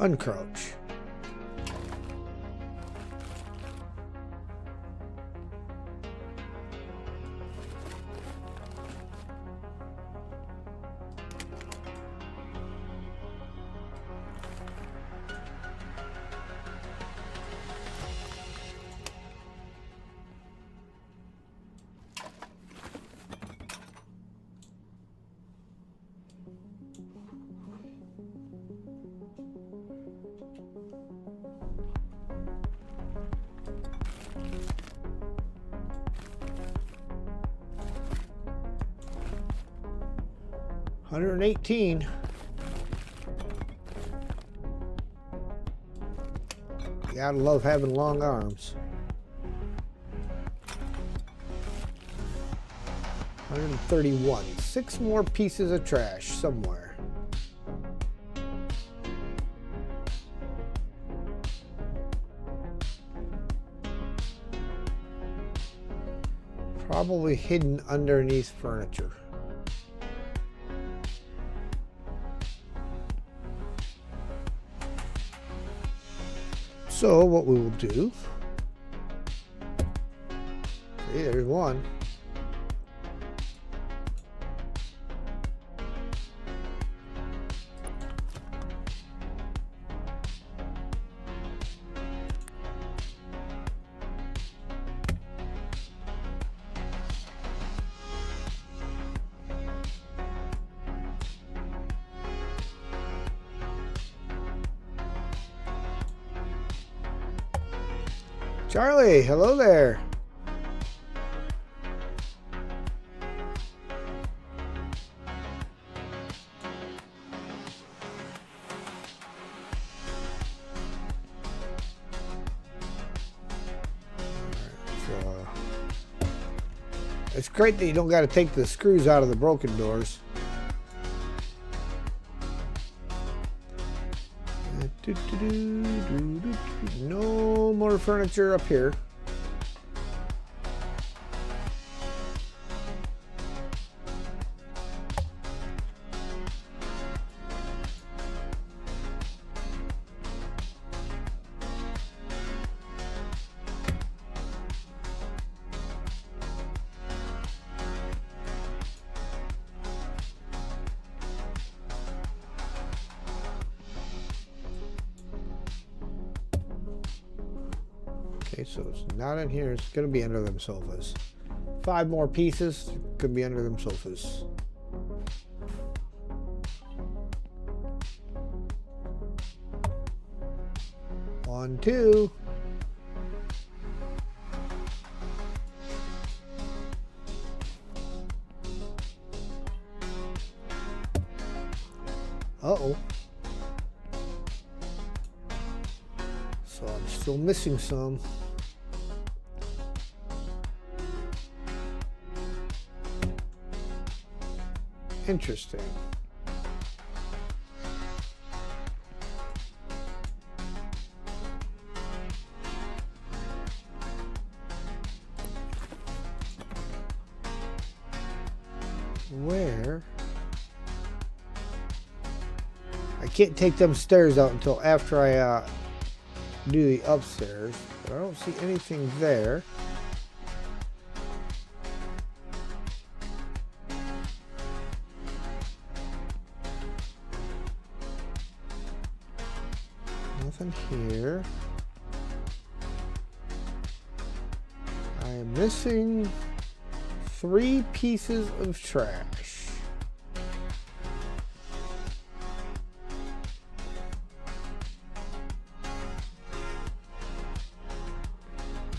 Uncrouch. $118. You gotta love having long arms. 131. 6 more pieces of trash somewhere. Probably hidden underneath furniture. So what we will do, see, there's one. Charlie, hello there. It's great that you don't got to take the screws out of the broken doors. No more furniture up here. Okay, so it's not in here. It's going to be under them sofas. 5 more pieces could be under them sofas. One, two. Uh-oh. So I'm still missing some. Interesting. Where? I can't take them stairs out until after I do the upstairs, but I don't see anything there. Nothing here. I am missing 3 pieces of trash.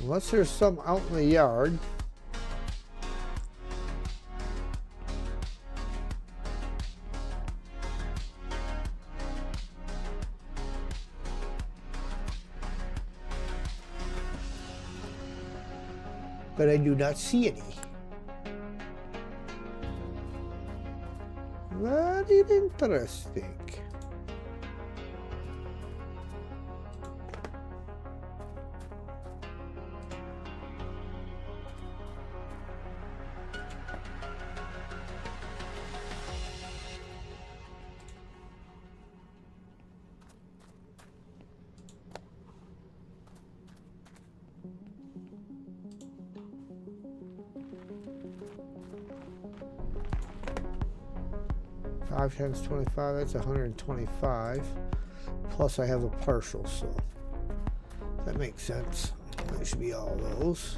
Unless there's some out in the yard. But I do not see any. Very interesting. Five times 25, that's 125. Plus I have a partial, so that makes sense. That should be all those.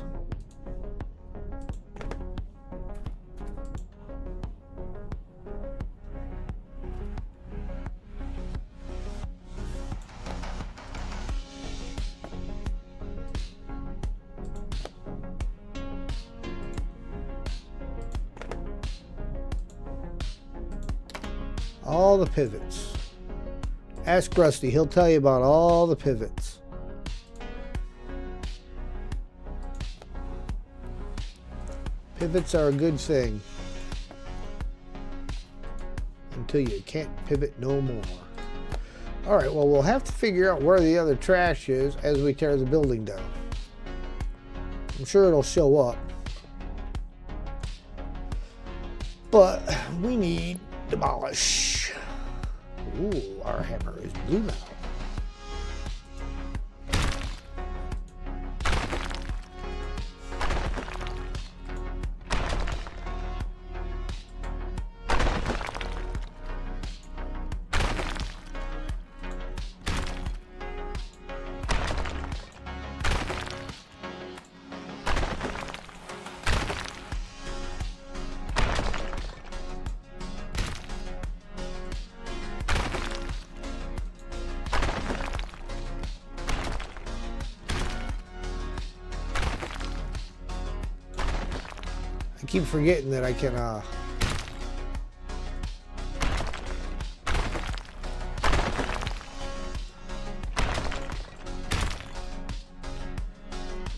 All the pivots. Ask Rusty, he'll tell you about all the pivots. Pivots are a good thing. Until you can't pivot no more. Alright, well we'll have to figure out where the other trash is as we tear the building down. I'm sure it'll show up. But we need demolish. Ooh, our hammer is blue now. keep forgetting that I can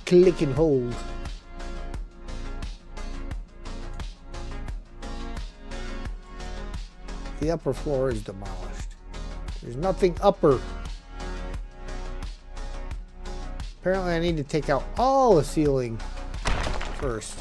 click and hold. The upper floor is demolished. There's nothing upper. Apparently I need to take out all the ceiling first.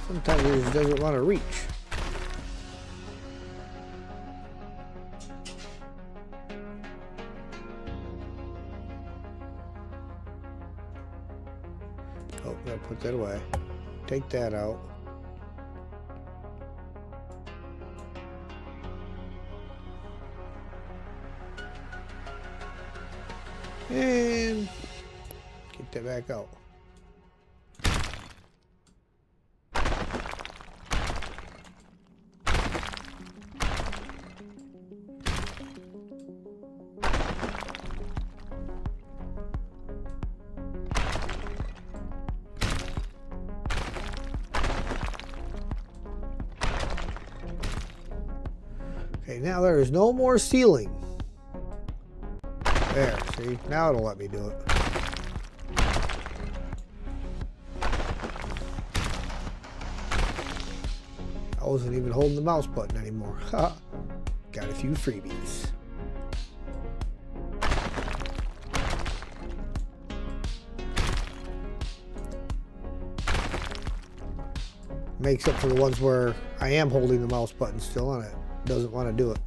Sometimes it just doesn't want to reach. Oh, gotta put that away. Take that out. And get that back out. Okay, now there is no more ceiling. There, see? Now it'll let me do it. I wasn't even holding the mouse button anymore. Got a few freebies. Makes up for the ones where I am holding the mouse button still on it. Doesn't want to do it.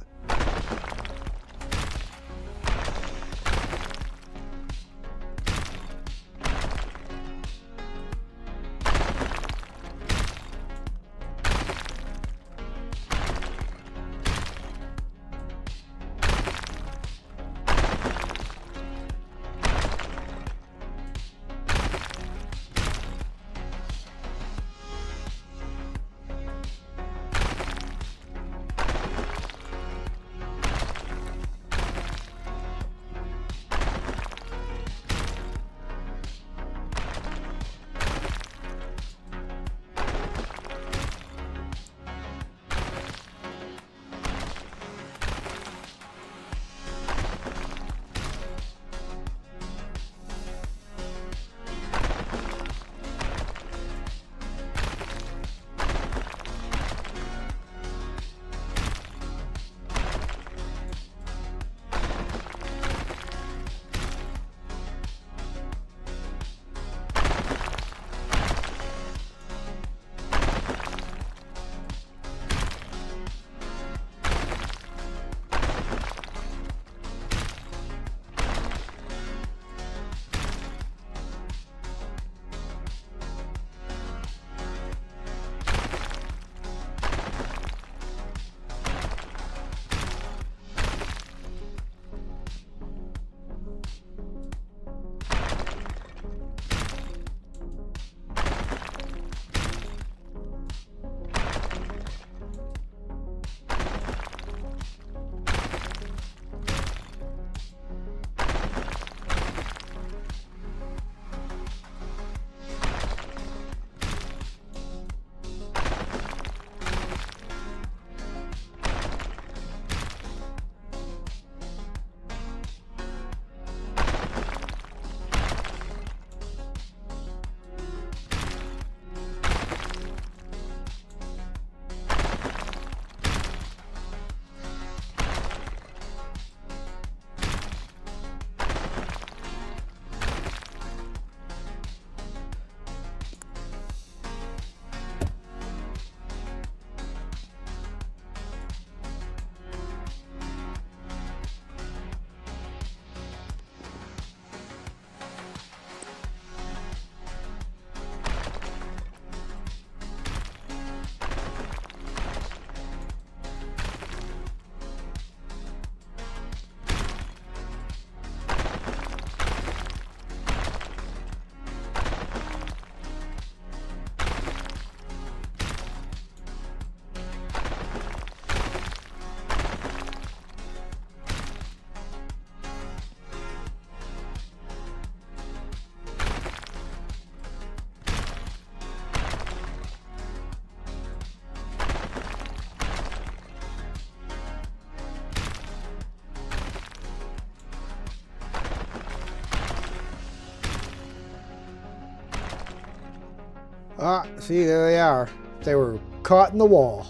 Ah, see, there they are. They were caught in the wall.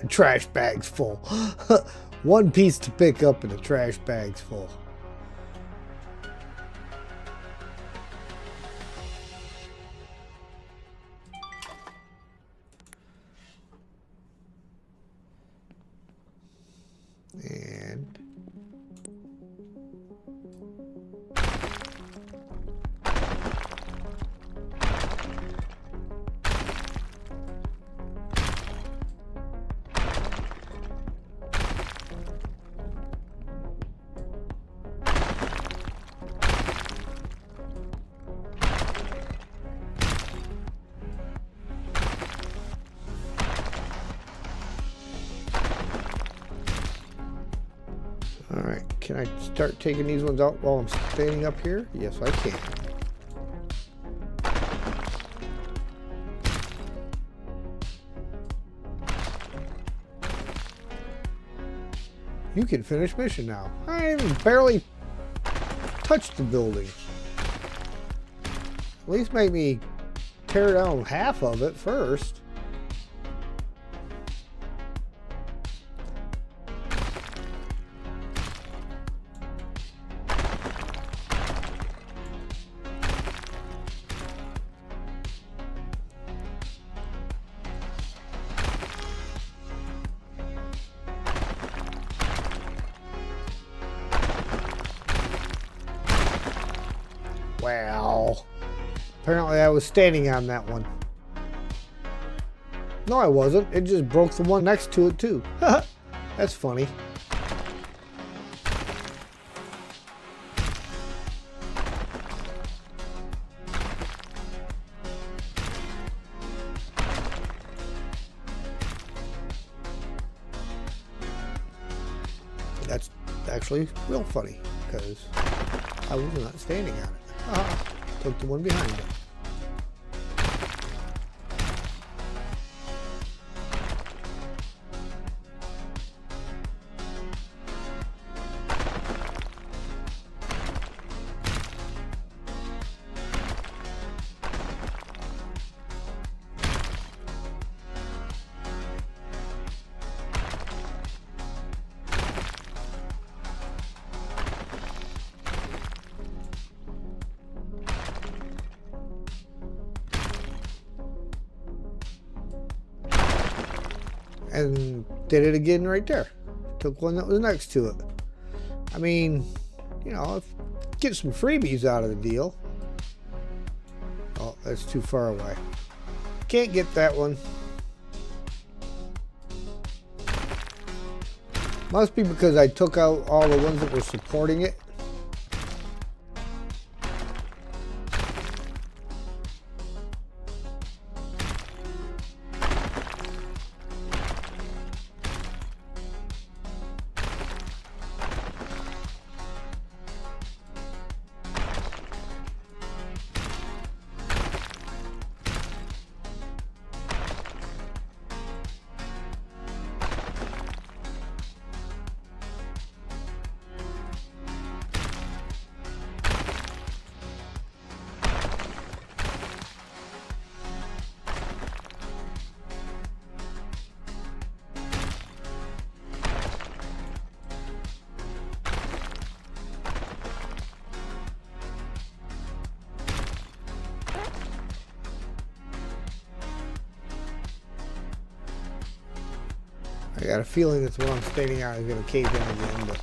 Trash bags full. One piece to pick up and the trash bag's full. And all right, can I start taking these ones out while I'm standing up here? Yes, I can. You can finish mission now. I even barely touched the building. At least make me tear down half of it first. Well, apparently I was standing on that one. No, I wasn't. It just broke the one next to it too. That's funny. That's actually real funny because I was not standing on it. Took the one behind it. And did it again right there. Took one that was next to it. I mean, you know, get some freebies out of the deal. Oh, that's too far away. Can't get that one. Must be because I took out all the ones that were supporting it. I got a feeling that's what I'm standing on is going to cave in again, but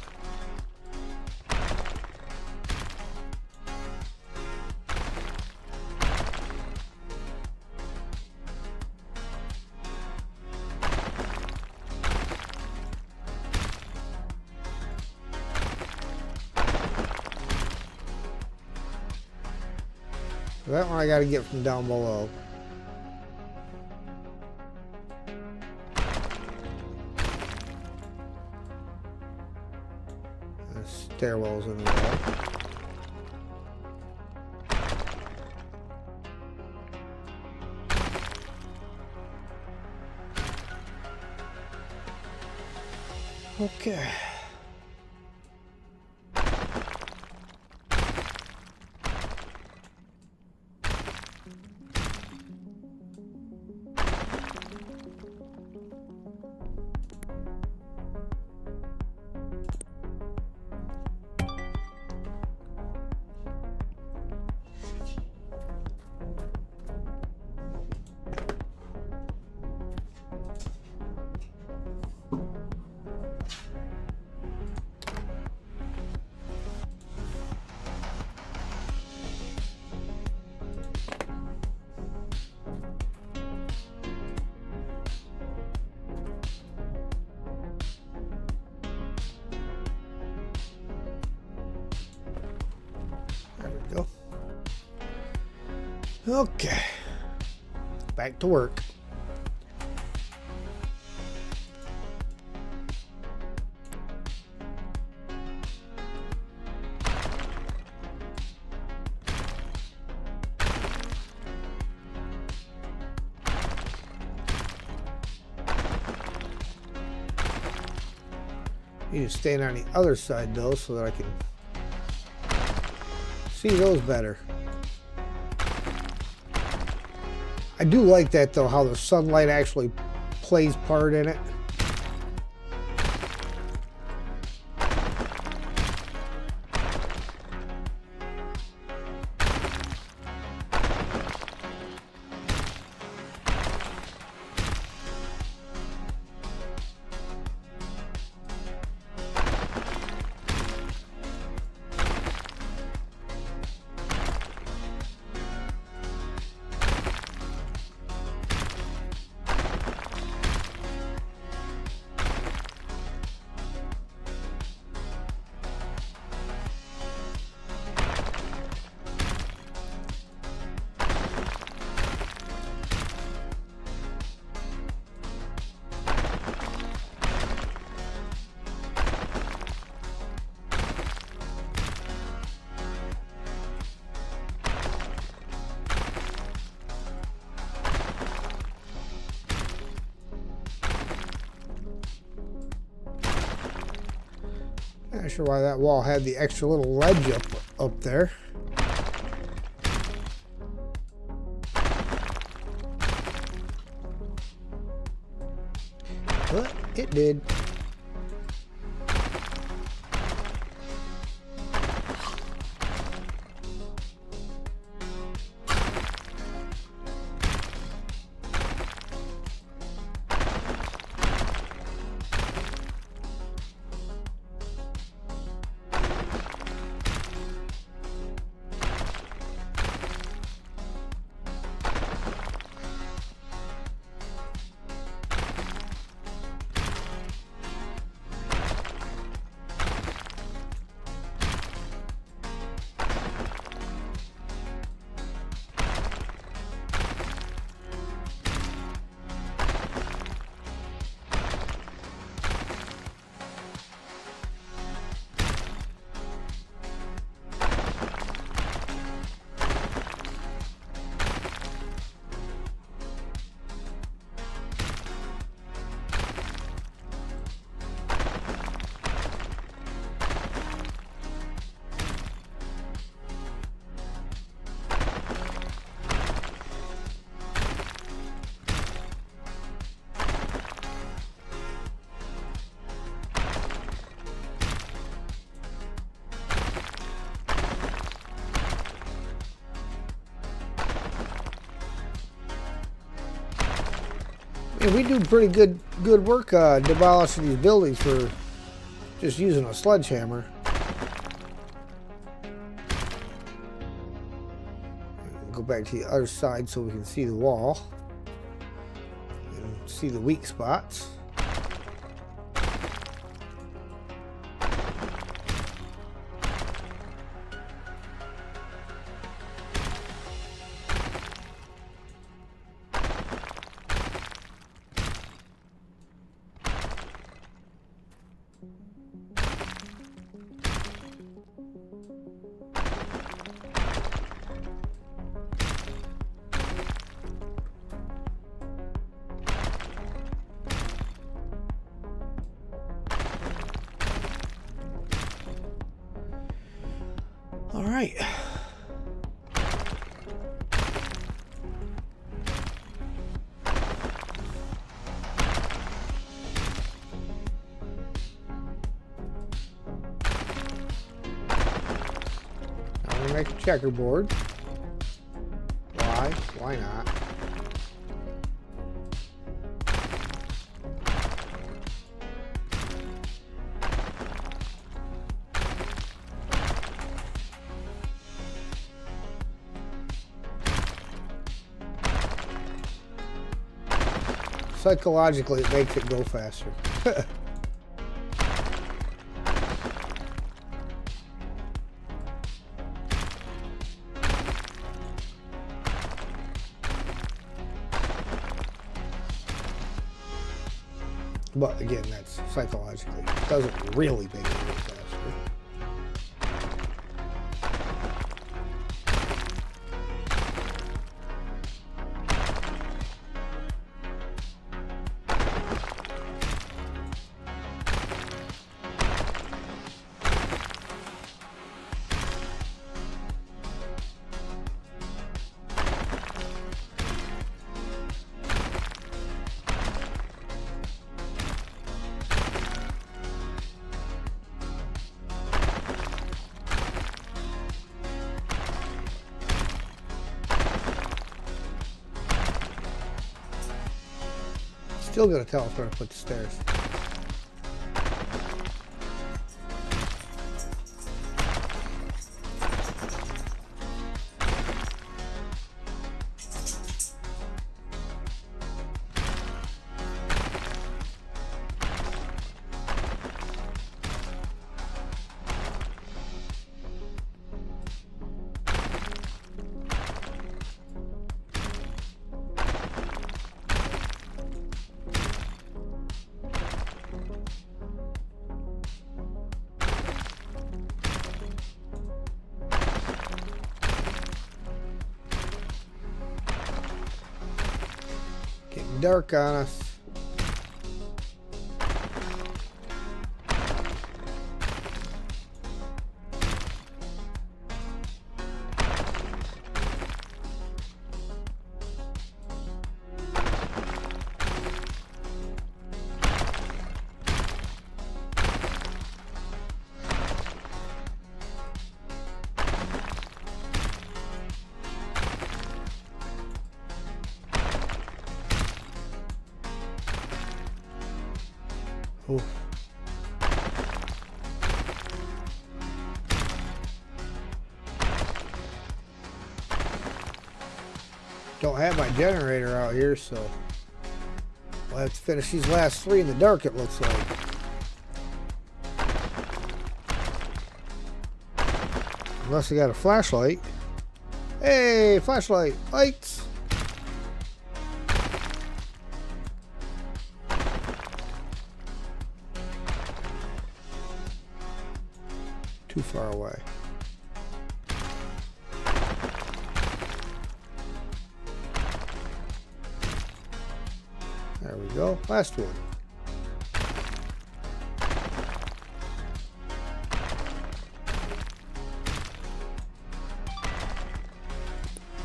that one I got to get from down below. Stairwells in the wall. Okay. Okay, back to work. You need to stand on the other side though so that I can see those better. I do like that though, how the sunlight actually plays part in it. Not sure why that wall had the extra little ledge up there. But it did. And we do pretty good work demolishing these buildings for just using a sledgehammer. Go back to the other side so we can see the wall and see the weak spots. All right. Now we make a checkerboard. Why? Why not? Psychologically, it makes it go faster. But again, that's psychologically. It doesn't really make it faster. Still gonna tell us where to put the stairs. Getting dark on us. Oof. Don't have my generator out here, so I'll have to finish these last three in the dark, it looks like. Unless I got a flashlight. Hey, flashlight, lights. Too far away. There we go. Last one.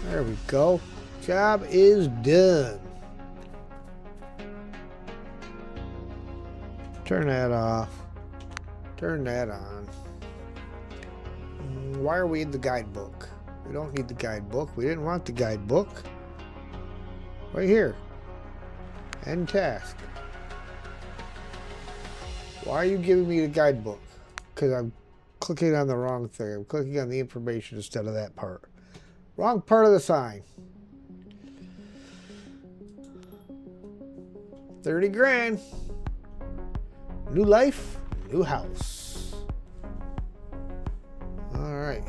There we go. Job is done. Turn that off. Turn that on. Why are we in the guidebook? We don't need the guidebook. We didn't want the guidebook. Right here. End task. Why are you giving me the guidebook? Because I'm clicking on the wrong thing. I'm clicking on the information instead of that part. Wrong part of the sign. 30 grand. New life, new house. All right.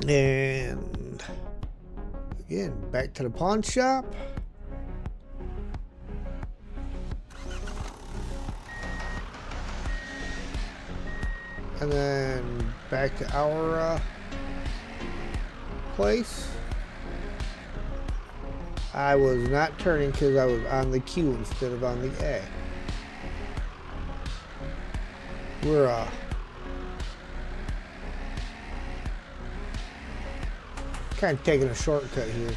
And again, back to the pawn shop. And then back to our place. I was not turning because I was on the Q instead of on the A. We're kind of taking a shortcut here.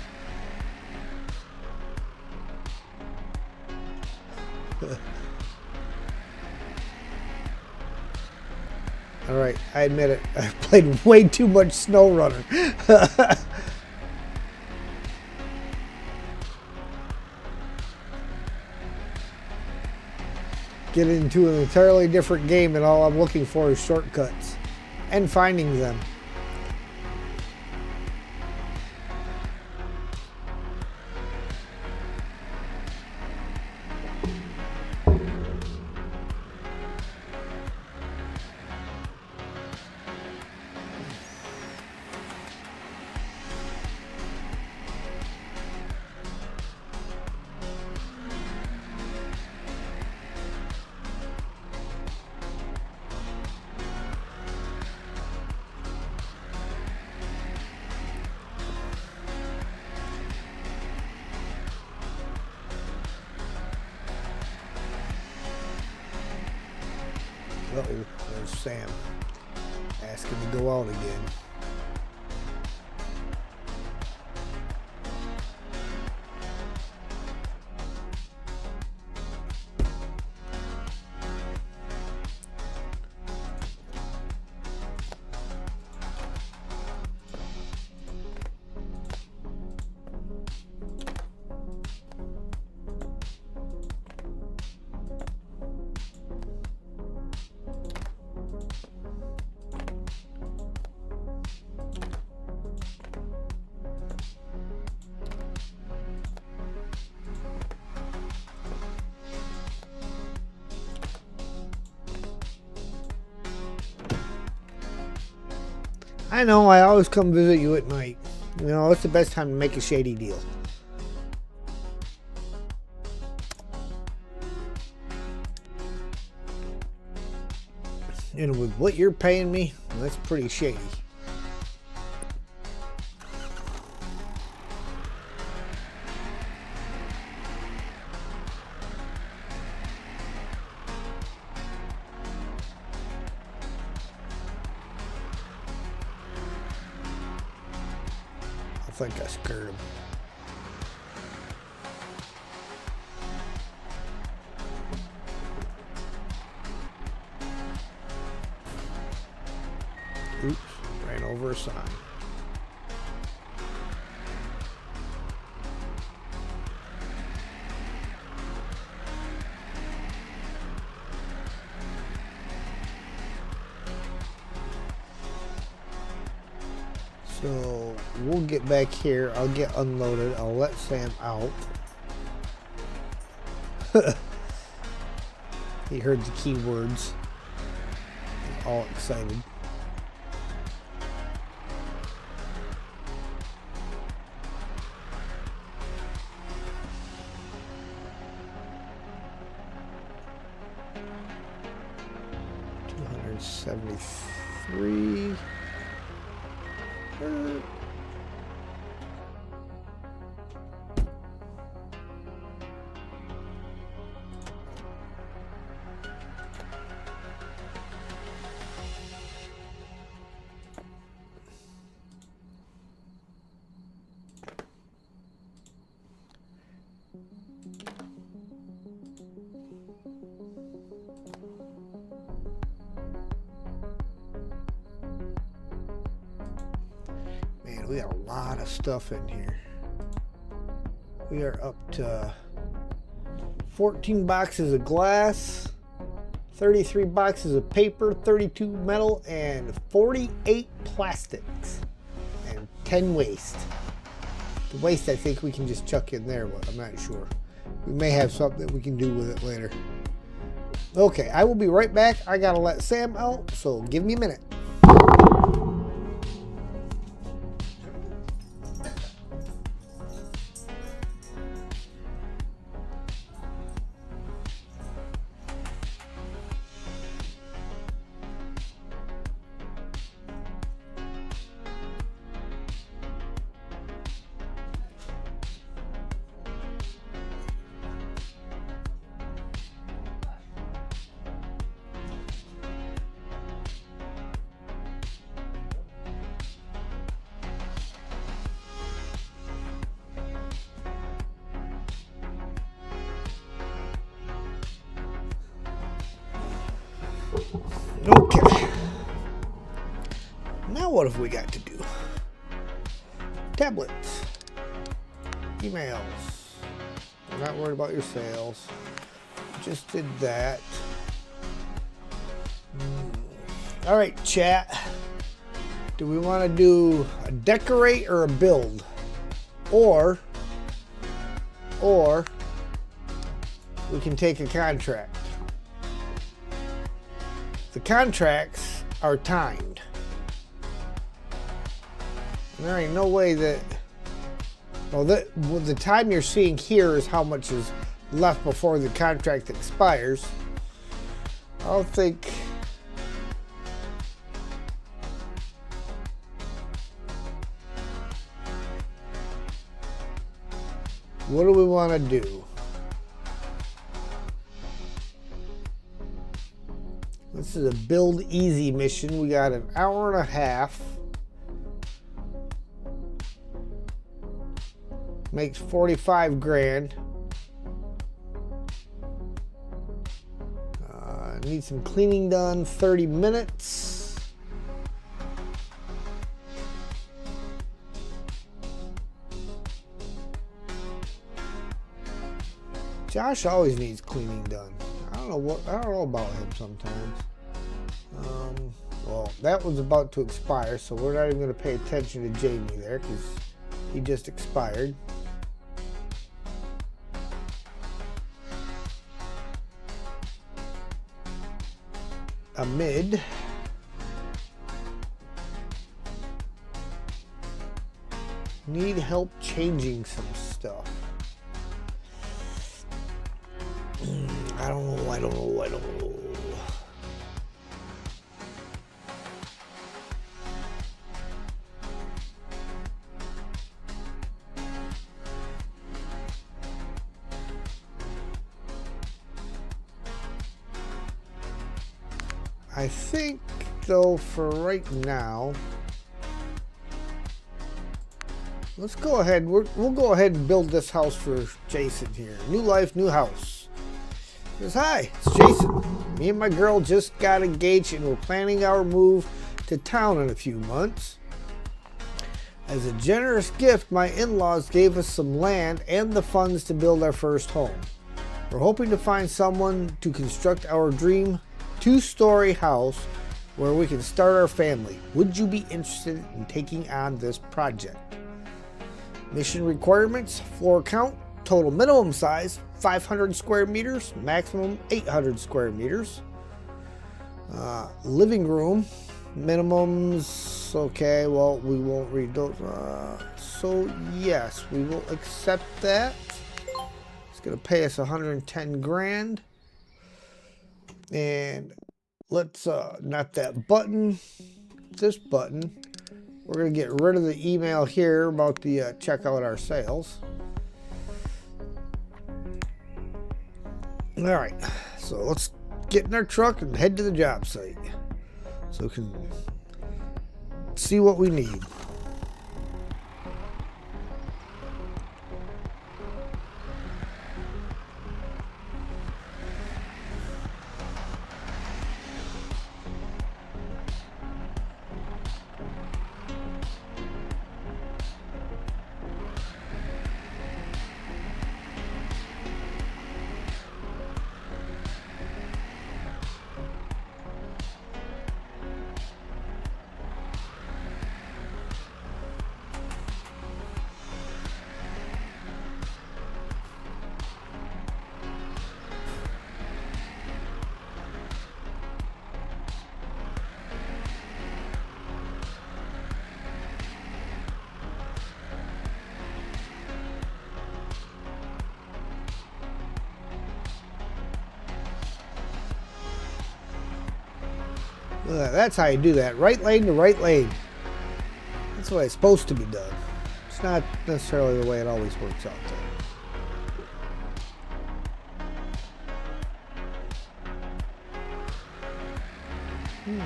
All right, I admit it. I played way too much Snow Runner. Get into an entirely different game, and all I'm looking for is shortcuts and finding them. Uh-oh, there's Sam. Asking to go out again. I know, I always come visit you at night. You know, it's the best time to make a shady deal. And with what you're paying me, that's pretty shady. I think I scared him. Oops, ran over a sign. So we'll get back here. I'll get unloaded. I'll let Sam out. He heard the keywords. He's all excited. $273. We got a lot of stuff in here. We are up to 14 boxes of glass, 33 boxes of paper, 32 metal, and 48 plastics, and 10 waste. The waste I think we can just chuck in there, but I'm not sure. We may have something that we can do with it later. Okay, I will be right back. I gotta let Sam out, so give me a minute. Okay. Now what have we got to do? Tablets. Emails. I'm not worried about your sales. Just did that. All right, chat. Do we want to do a decorate or a build? Or we can take a contract. The contracts are timed. And there ain't no way that, well, the time you're seeing here is how much is left before the contract expires. I don't think, what do we want to do? Let's This is a build easy mission. We got an hour and a half. Makes 45 grand. Need some cleaning done, 30 minutes. Josh always needs cleaning done. I don't know about him sometimes. Well, that one's about to expire, so we're not even going to pay attention to Jamie there because he just expired. Amid. Need help changing some stuff. I don't know. I think, though, for right now, let's go ahead. We'll go ahead and build this house for Jason here. New life, new house. He says, hi, it's Jason. Me and my girl just got engaged and we're planning our move to town in a few months. As a generous gift, my in-laws gave us some land and the funds to build our first home. We're hoping to find someone to construct our dream 2-story house where we can start our family. Would you be interested in taking on this project? Mission requirements: floor count, total minimum size 500 square meters, maximum 800 square meters. Living room minimums, okay, well, we won't read those. So yes, we will accept that. It's gonna pay us 110 grand. And let's not that button, this button. We're gonna get rid of the email here about the check out our sales. All right, so let's get in our truck and head to the job site so we can see what we need. That's how you do that. Right lane to right lane. That's the way it's supposed to be done. It's not necessarily the way it always works out there.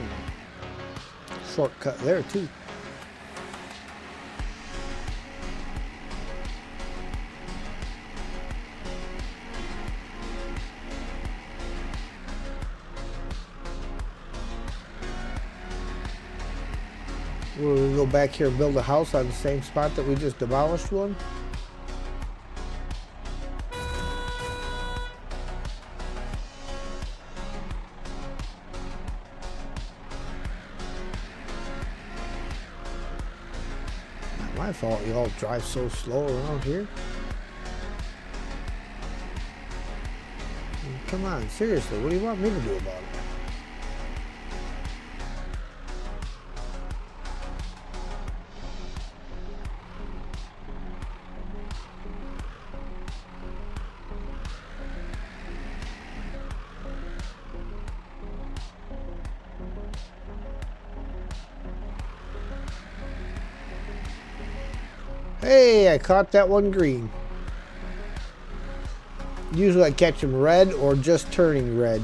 Shortcut there too. We're going to go back here and build a house on the same spot that we just demolished one. Not my fault you all drive so slow around here. Come on, seriously, what do you want me to do about it? Hey, I caught that one green. Usually I catch them red or just turning red.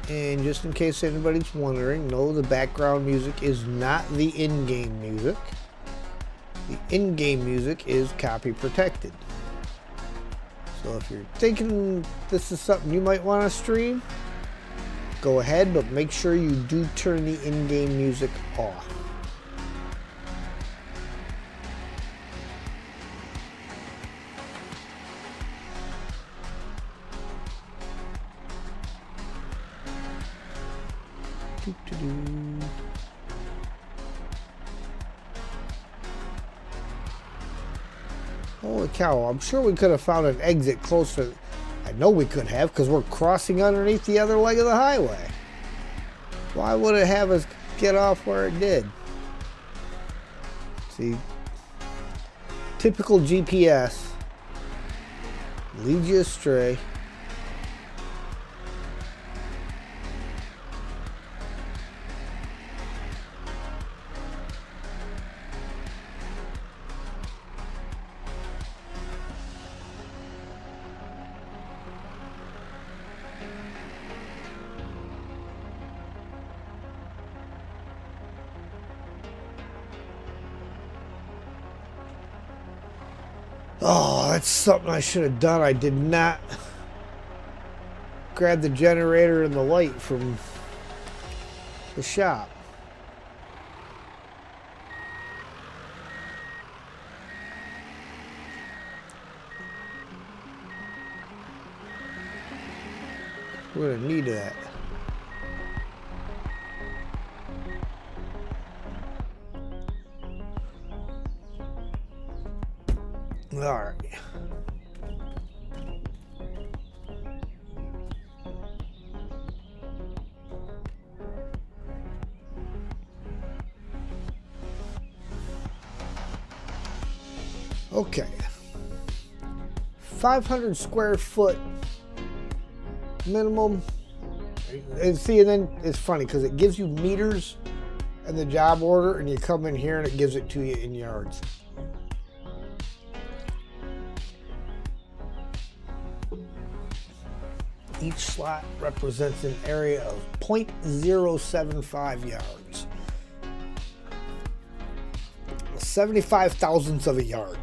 And just in case anybody's wondering, no, the background music is not the in-game music. The in-game music is copy protected. So if you're thinking this is something you might want to stream, go ahead, but make sure you do turn the in-game music off. Holy cow, I'm sure we could have found an exit closer. I know we could have, because we're crossing underneath the other leg of the highway. Why would it have us get off where it did? See, typical GPS leads you astray. Oh, that's something I should have done. I did not grab the generator and the light from the shop. We're gonna need that. All right. Okay. 500 square foot minimum. And see, and then it's funny because it gives you meters and the job order, and you come in here and it gives it to you in yards. Each slot represents an area of 0.075 yards. 75 thousandths of a yard.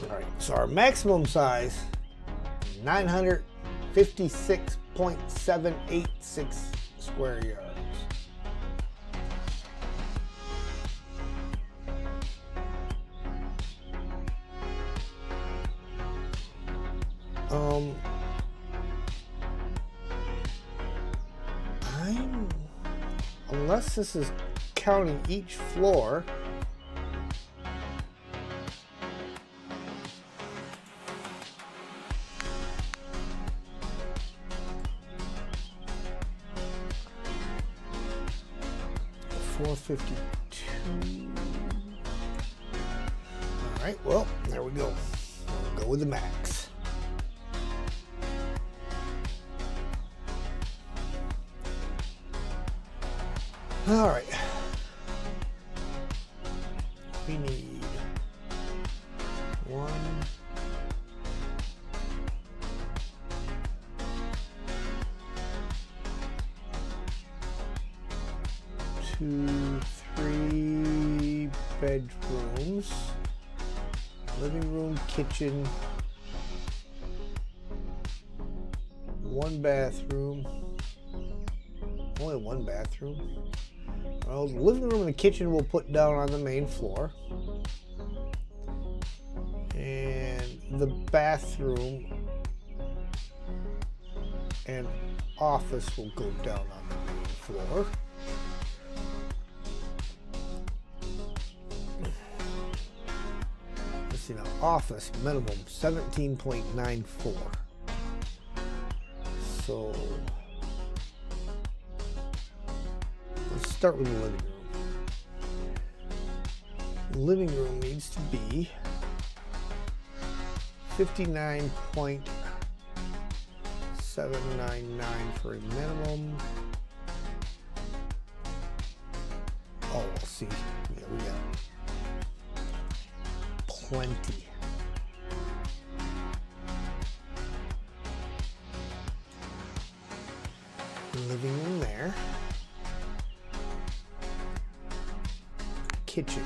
Alright, so our maximum size, 956.786 square yards. Unless this is counting each floor, $452. All right, well, there we go. We'll go with the max. All right. We need 1, 2, 3 bedrooms, living room, kitchen, 1 bathroom. Only 1 bathroom. Well, the living room and the kitchen we'll put down on the main floor. And the bathroom and office will go down on the main floor. Let's see now, office minimum 17.94. So let's start with the living room. The living room needs to be 59.799 for a minimum. Oh, we'll see. Yeah, we got plenty. living room there. Kitchen.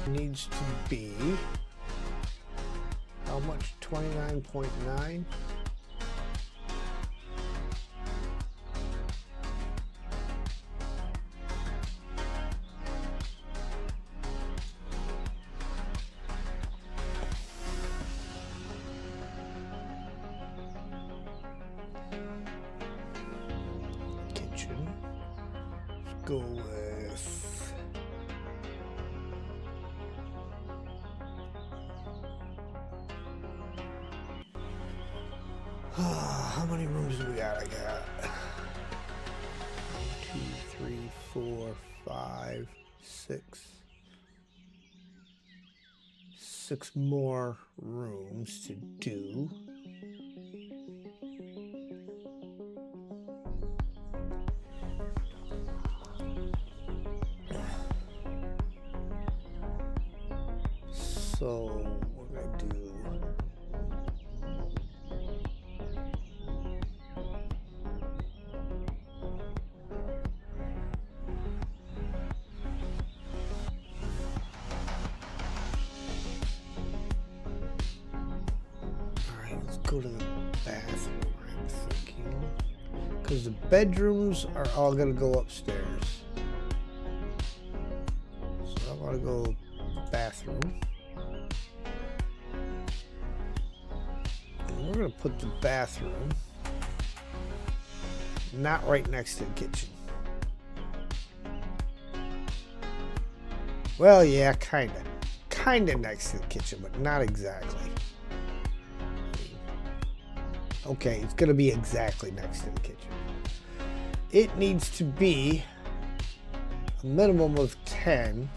Needs to be how much? 29.9. Kitchen. Let's go with how many rooms do we got? I got 2, 3, 4, 5, 6. 6 more rooms to do. So we're gonna do go to the bathroom, I'm thinking, because the bedrooms are all going to go upstairs. So I want to go bathroom. And we're going to put the bathroom not right next to the kitchen. Well, yeah, kind of next to the kitchen, but not exactly. Okay, it's going to be exactly next to the kitchen. It needs to be a minimum of 10.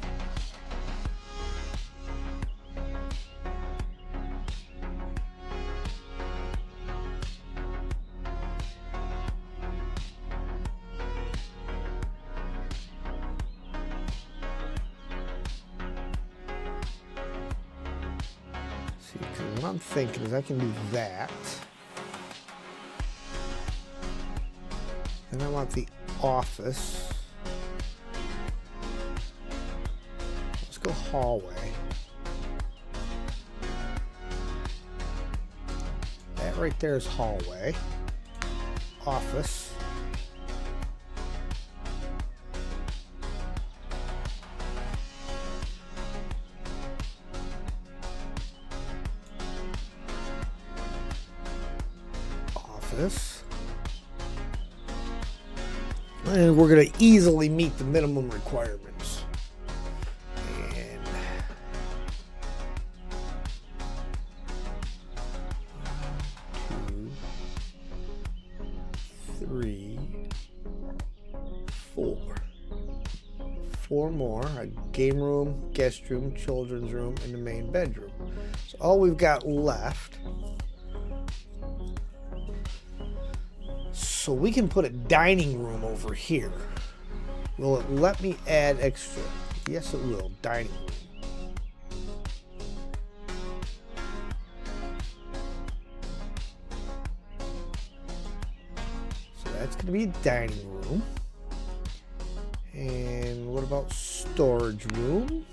See, because what I'm thinking is I can do that. And I want the office. Let's go hallway. That right there is hallway. Office. Office. And we're going to easily meet the minimum requirements. And 1, 2, 3, 4. 4 more. A game room, guest room, children's room, and the main bedroom. So all we've got left. So we can put a dining room over here. Will it let me add extra? Yes, it will. Dining room. So that's going to be a dining room. And what about storage room?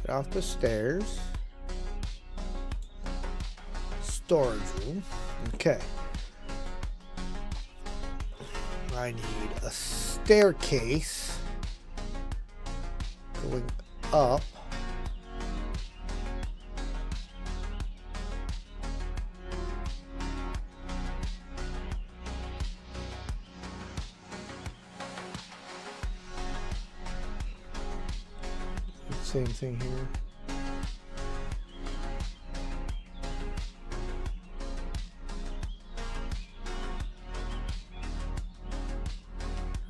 Get off the stairs. Storage room. Okay. I need a staircase going up. Same thing here.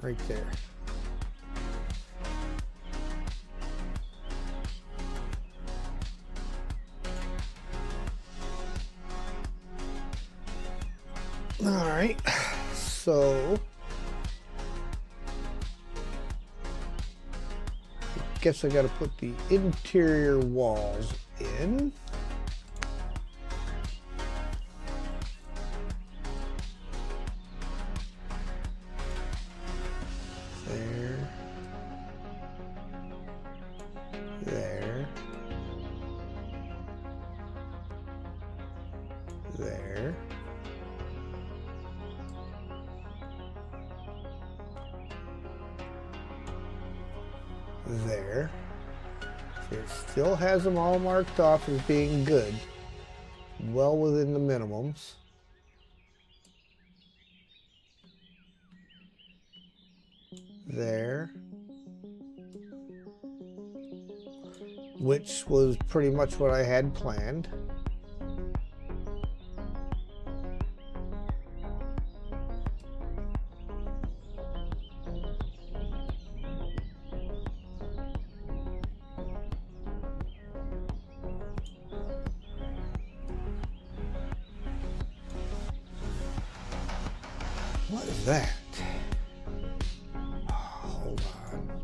Right there. All right. So I guess I got to put the interior walls in. There. There. There. There. It still has them all marked off as being good, well within the minimums. There. Which was pretty much what I had planned. What is that? Oh, hold on.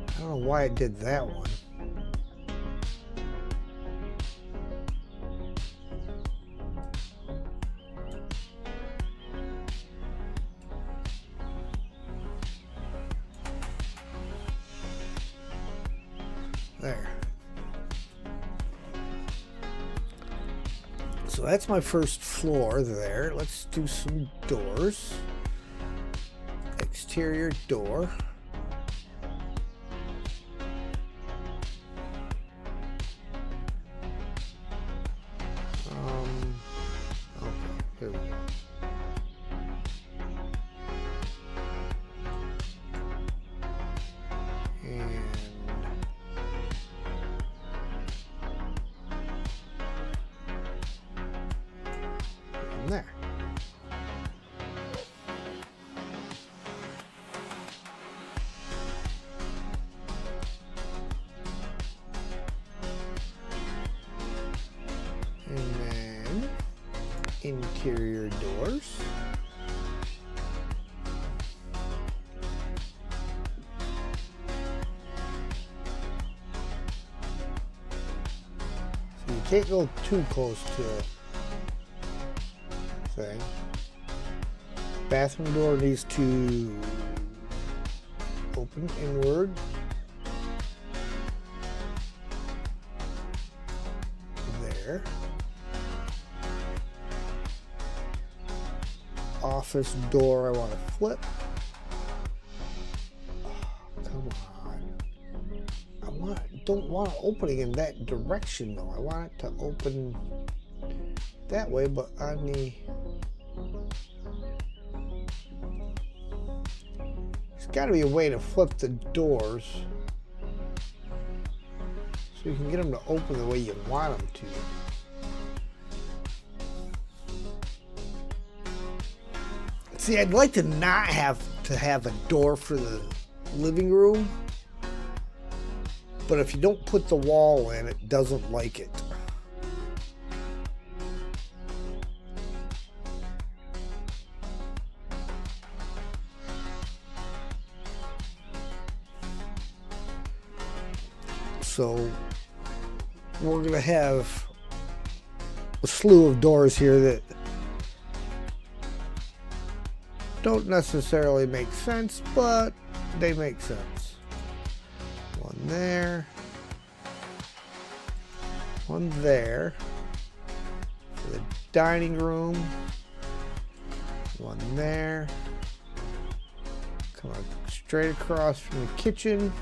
I don't know why it did that one. There. So that's my first floor there. Let's do some doors. Exterior door. Okay, here we go. And there. And then interior doors. So you can't go too close to it. Thing. Bathroom door needs to open inward. There. Office door I want to flip. Oh, come on. Don't want it opening in that direction though. I want it to open that way, but on the there's got to be a way to flip the doors so you can get them to open the way you want them to. See, I'd like to not have to have a door for the living room, but if you don't put the wall in, it doesn't like it. So we're going to have a slew of doors here that don't necessarily make sense, but they make sense. One there. One there. For the dining room. One there. Come on, straight across from the kitchen.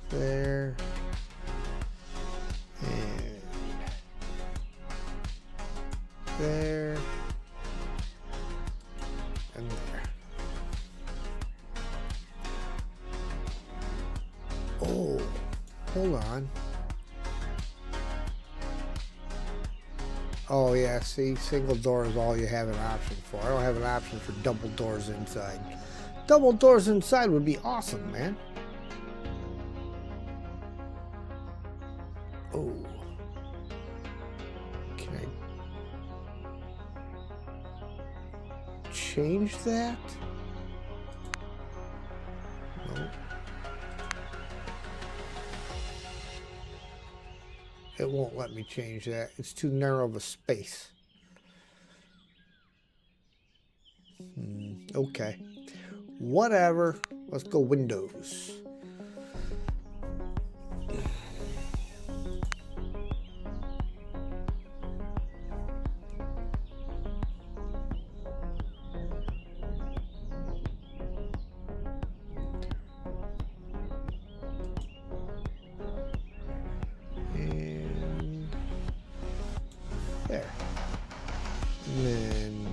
There and there and there. Oh, hold on. Oh yeah, see, single door is all you have an option for. I don't have an option for double doors inside. Double doors inside would be awesome, man. Oh. Can I change that? No. It won't let me change that. It's too narrow of a space. Okay. Whatever. Let's go Windows. And there. And then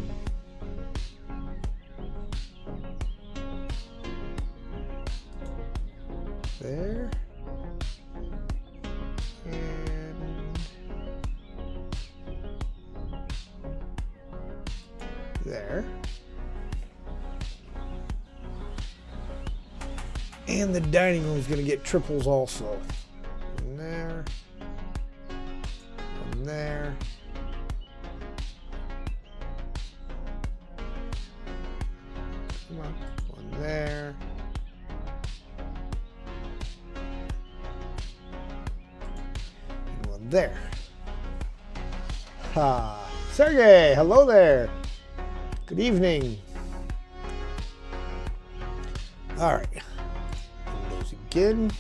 there. And there. And the dining room is going to get triples also. From there. From there. Come on. One there. And one there. Ha. Sergey, hello there. Good evening. All right. Windows again.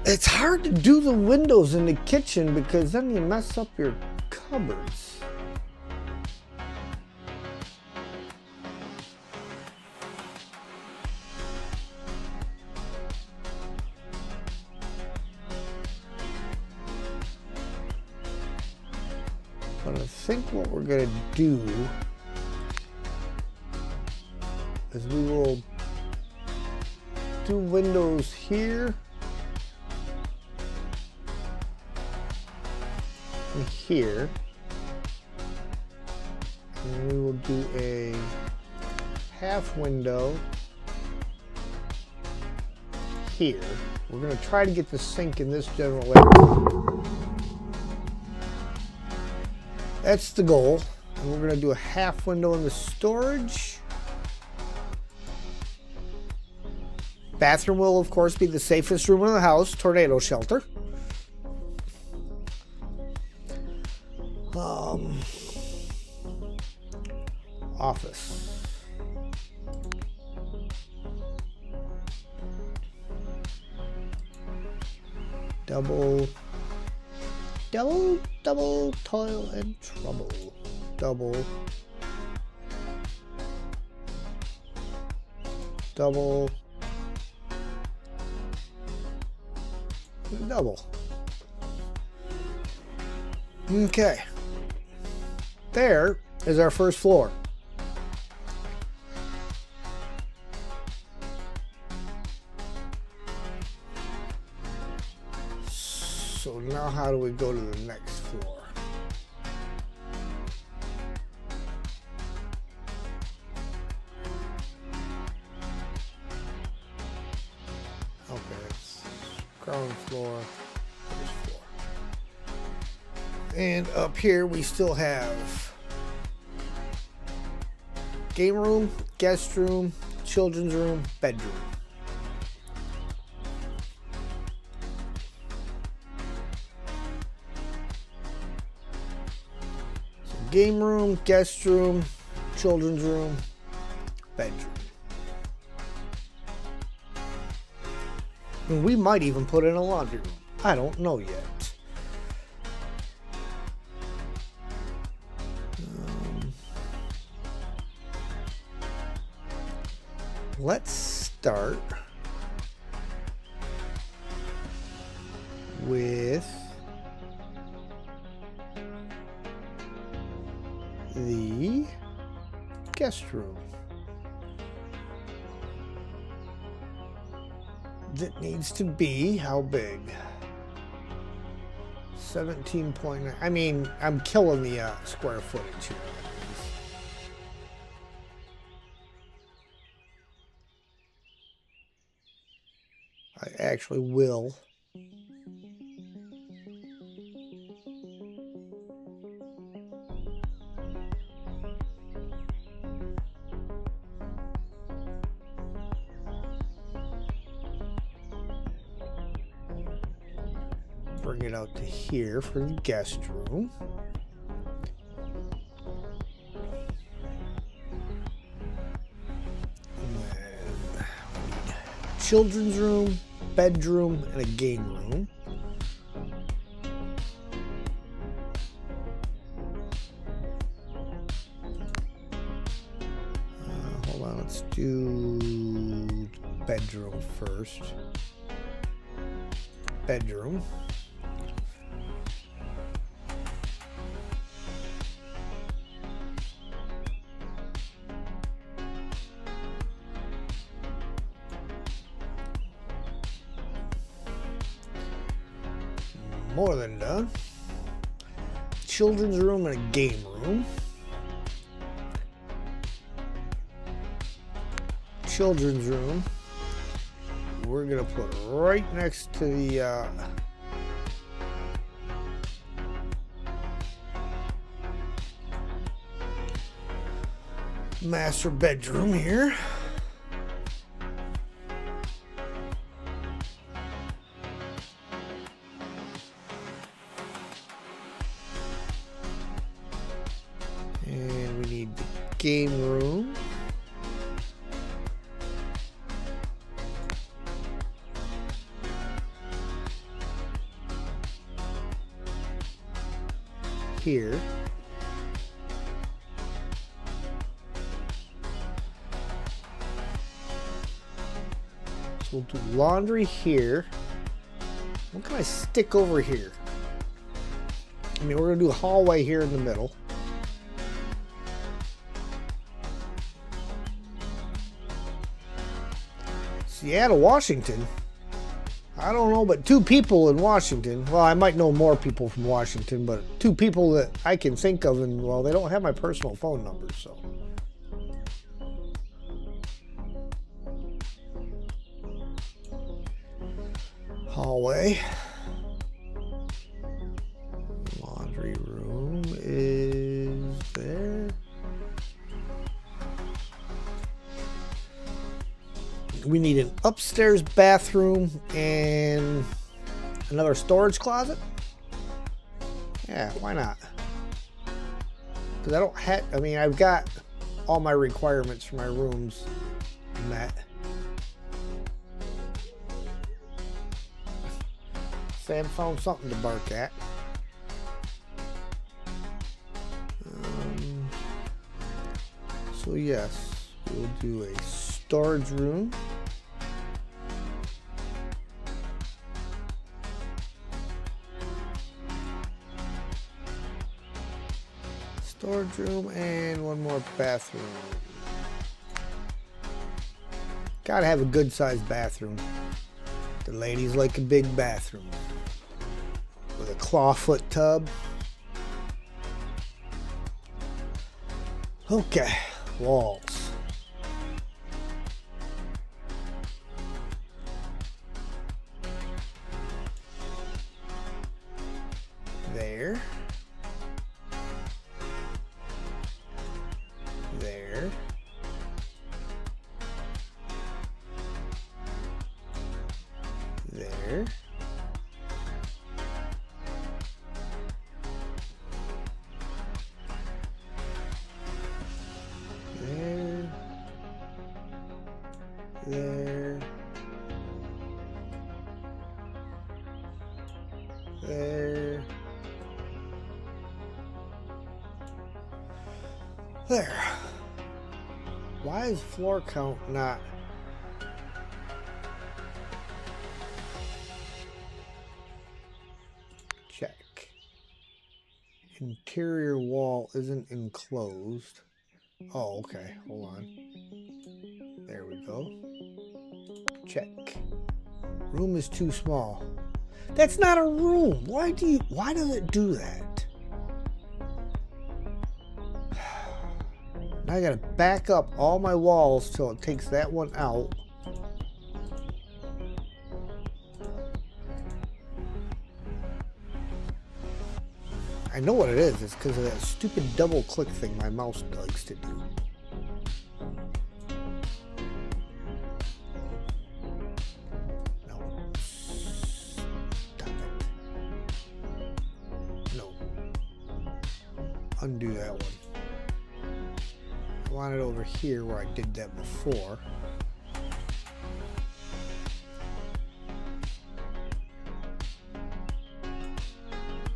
It's hard to do the windows in the kitchen because then you mess up your cupboards. But I think what we're going to do is we will do windows here and here, and we will do a half window here. We're going to try to get the sink in this general area. That's the goal. And we're going to do a half window in the storage. Bathroom will, of course, be the safest room in the house. Tornado shelter. Office. Double toil and trouble. Double Okay. There is our first floor. So now how do we go to the next floor? Okay, it's ground floor, first floor. And up here we still have game room, guest room, children's room, bedroom. Game room, guest room, children's room, bedroom. And we might even put in a laundry room. I don't know yet. Let's start with the guest room. That needs to be how big? 17.9. I mean, I'm killing the square footage here. I actually will bring it out to here for the guest room. And then children's room, bedroom, and a game room. Hold on, let's do bedroom first. Bedroom. More than done. Children's room and a game room. Children's room. We're gonna put right next to the master bedroom here. And we need the game room. Here. So we'll do laundry here. What can I stick over here? I mean, we're gonna do a hallway here in the middle. Seattle, Washington. I don't know, but 2 people in Washington. Well, I might know more people from Washington, but 2 people that I can think of, and well, they don't have my personal phone numbers, so. Hallway. Laundry room is there. We need an upstairs bathroom and another storage closet. Yeah, why not? Because I don't have, I mean, I've got all my requirements for my rooms met. Sam found something to bark at. So yes, we'll do a storage room. Storage room and one more bathroom. Gotta have a good sized bathroom. The ladies like a big bathroom with a clawfoot tub. Okay, walls. There. There. There. There. There. There. There. Why is floor count not? Check. Interior wall isn't enclosed. Oh, okay. Hold on. There we go. Check. Room is too small. That's not a room. Why does it do that? Now I gotta back up all my walls till it takes that one out. I know what it is. It's because of that stupid double click thing my mouse likes to do. No. Stop it. undo that one. I want it over here where I did that before.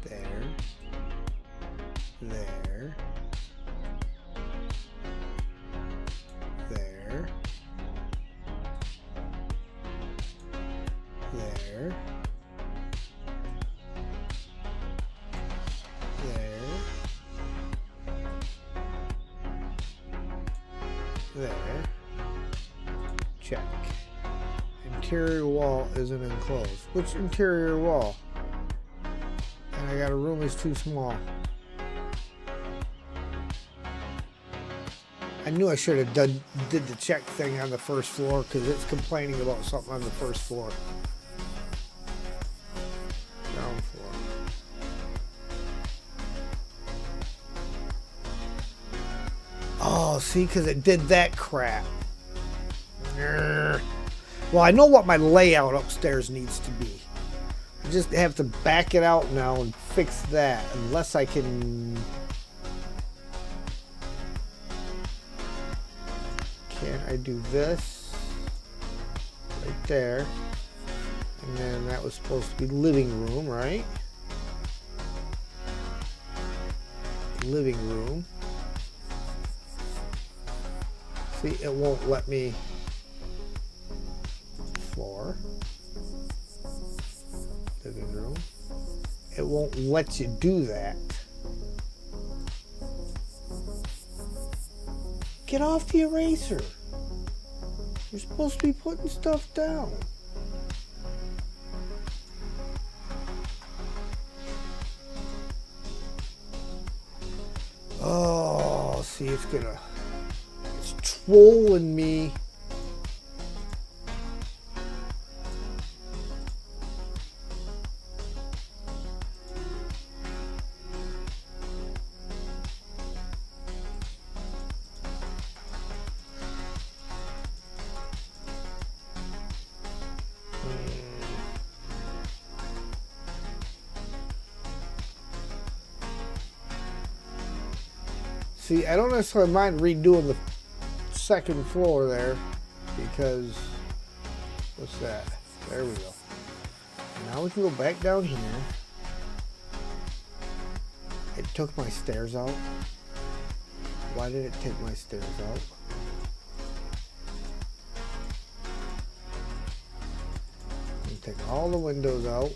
There. There. There. There. There. Check. Interior wall isn't enclosed. Which interior wall? And I got a room is too small. I knew I should have did the check thing on the first floor because it's complaining about something on the first floor. Ground floor. Oh, see, because it did that crap. Well, I know what my layout upstairs needs to be. I just have to back it out now and fix that, unless I can... Can I do this? Right there. And then that was supposed to be living room, right? Living room. See, it won't let me. Floor. Living room. It won't let you do that. Get off the eraser. You're supposed to be putting stuff down. Oh, see, it's trolling me. See, I don't necessarily mind redoing the second floor there because what's that? There we go. Now we can go back down here. It took my stairs out. Why did it take my stairs out? Take all the windows out.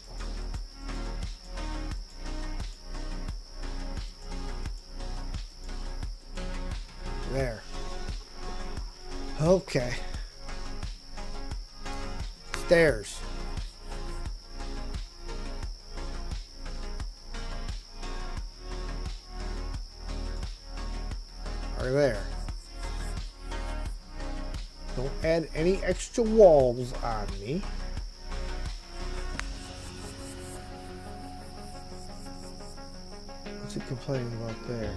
There. Okay. Stairs. Are there. Don't add any extra walls on me. What's it complaining about there?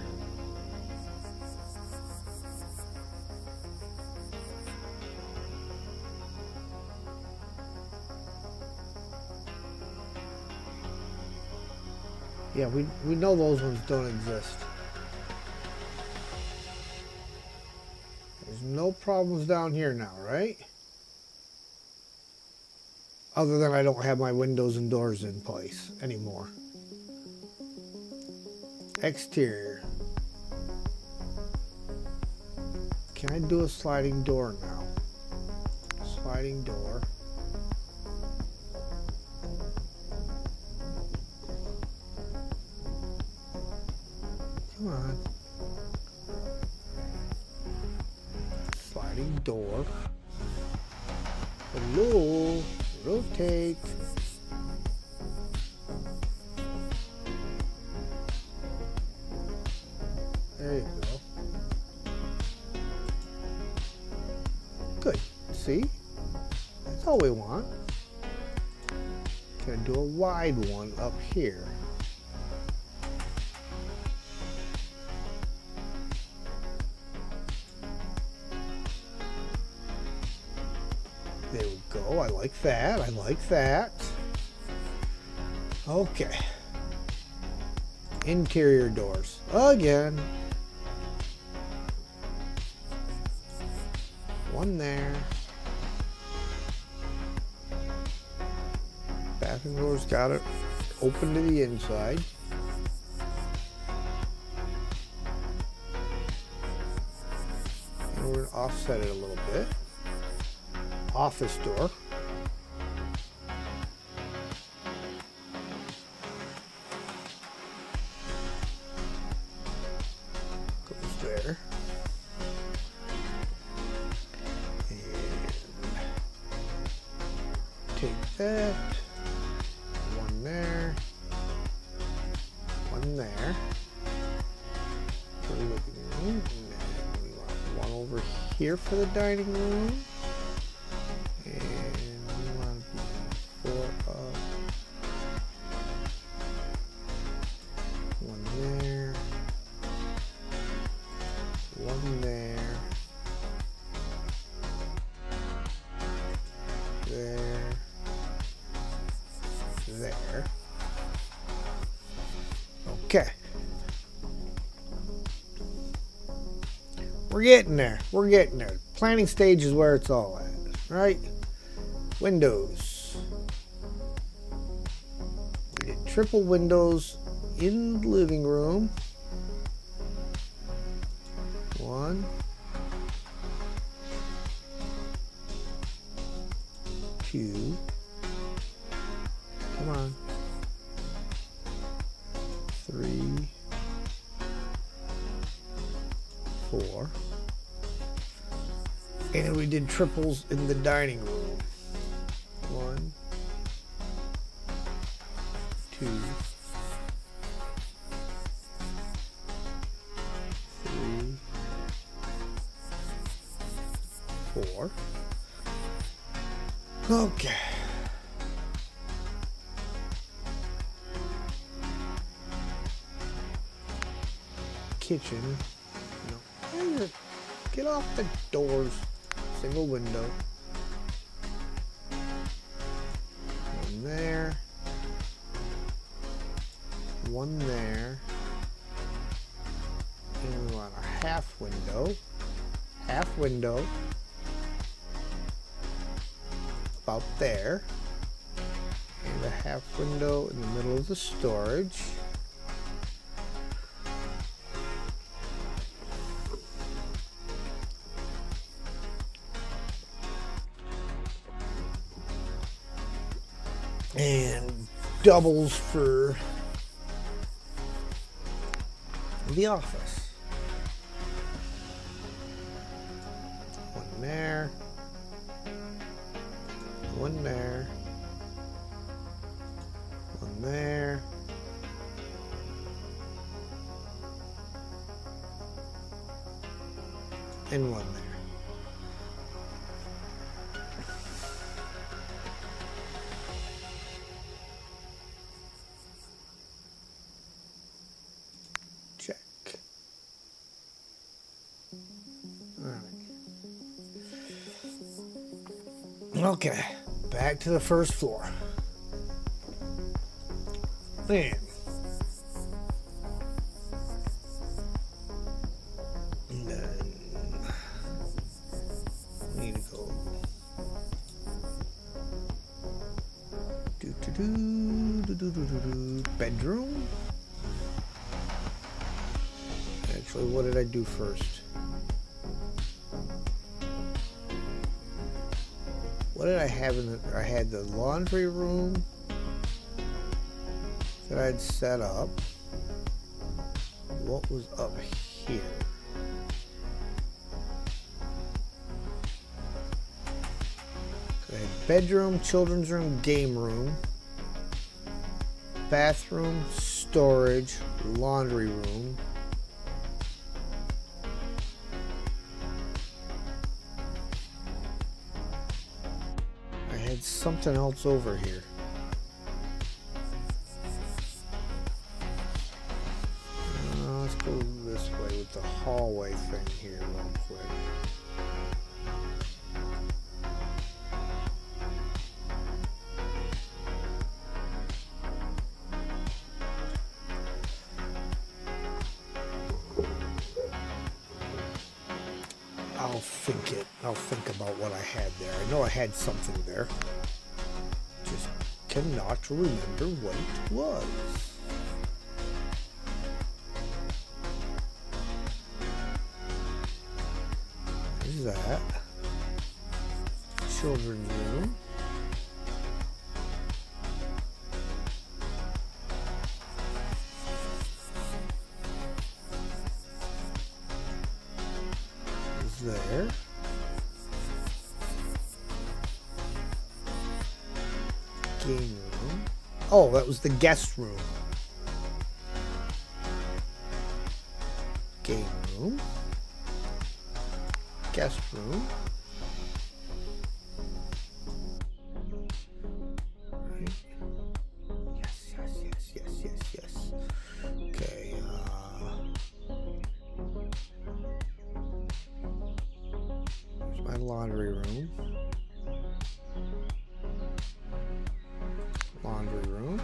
Yeah, we know those ones don't exist. There's no problems down here now, right? Other than I don't have my windows and doors in place anymore. Exterior. Can I do a sliding door now? Sliding door. Come on. Sliding door. Hello. Rotate. There you go. Good. See? That's all we want. Can I do a wide one up here? There we go. I like that. I like that. Okay. Interior doors. Again. One there. Bathroom doors got it open to the inside. And we're going to offset it a little bit. Office door. Goes there. And take that. One there. One there. And we want one over here for the dining room. And we want to be one there. One there. There. There. Okay. We're getting there. We're getting there. Planning stage is where it's all at, right? Windows. We did triple windows in the living room. One. Two. Come on. 3, 4. And we did triples in the dining room. 1, 2, 3, 4. Okay. Kitchen. No. Get off the doors. Single window. One there. One there. And we want a half window. Half window. About there. And a half window in the middle of the storage. And doubles for the office. One there. One there. One there. And one there. Okay, back to the first floor. Man. And then we need to go bedroom. Actually, what did I do first? What did I have in the... I had the laundry room that I'd set up. What was up here? I had bedroom, children's room, game room, bathroom, storage, laundry room. Something else over here. Let's go this way with the hallway thing here real quick. I'll think about what I had there. I know I had something there. Just cannot remember what it was. What is that? Children's room. There. Game room. Oh, that was the guest room. Game room. Guest room. Right. Yes. Okay. My laundry room. Laundry room.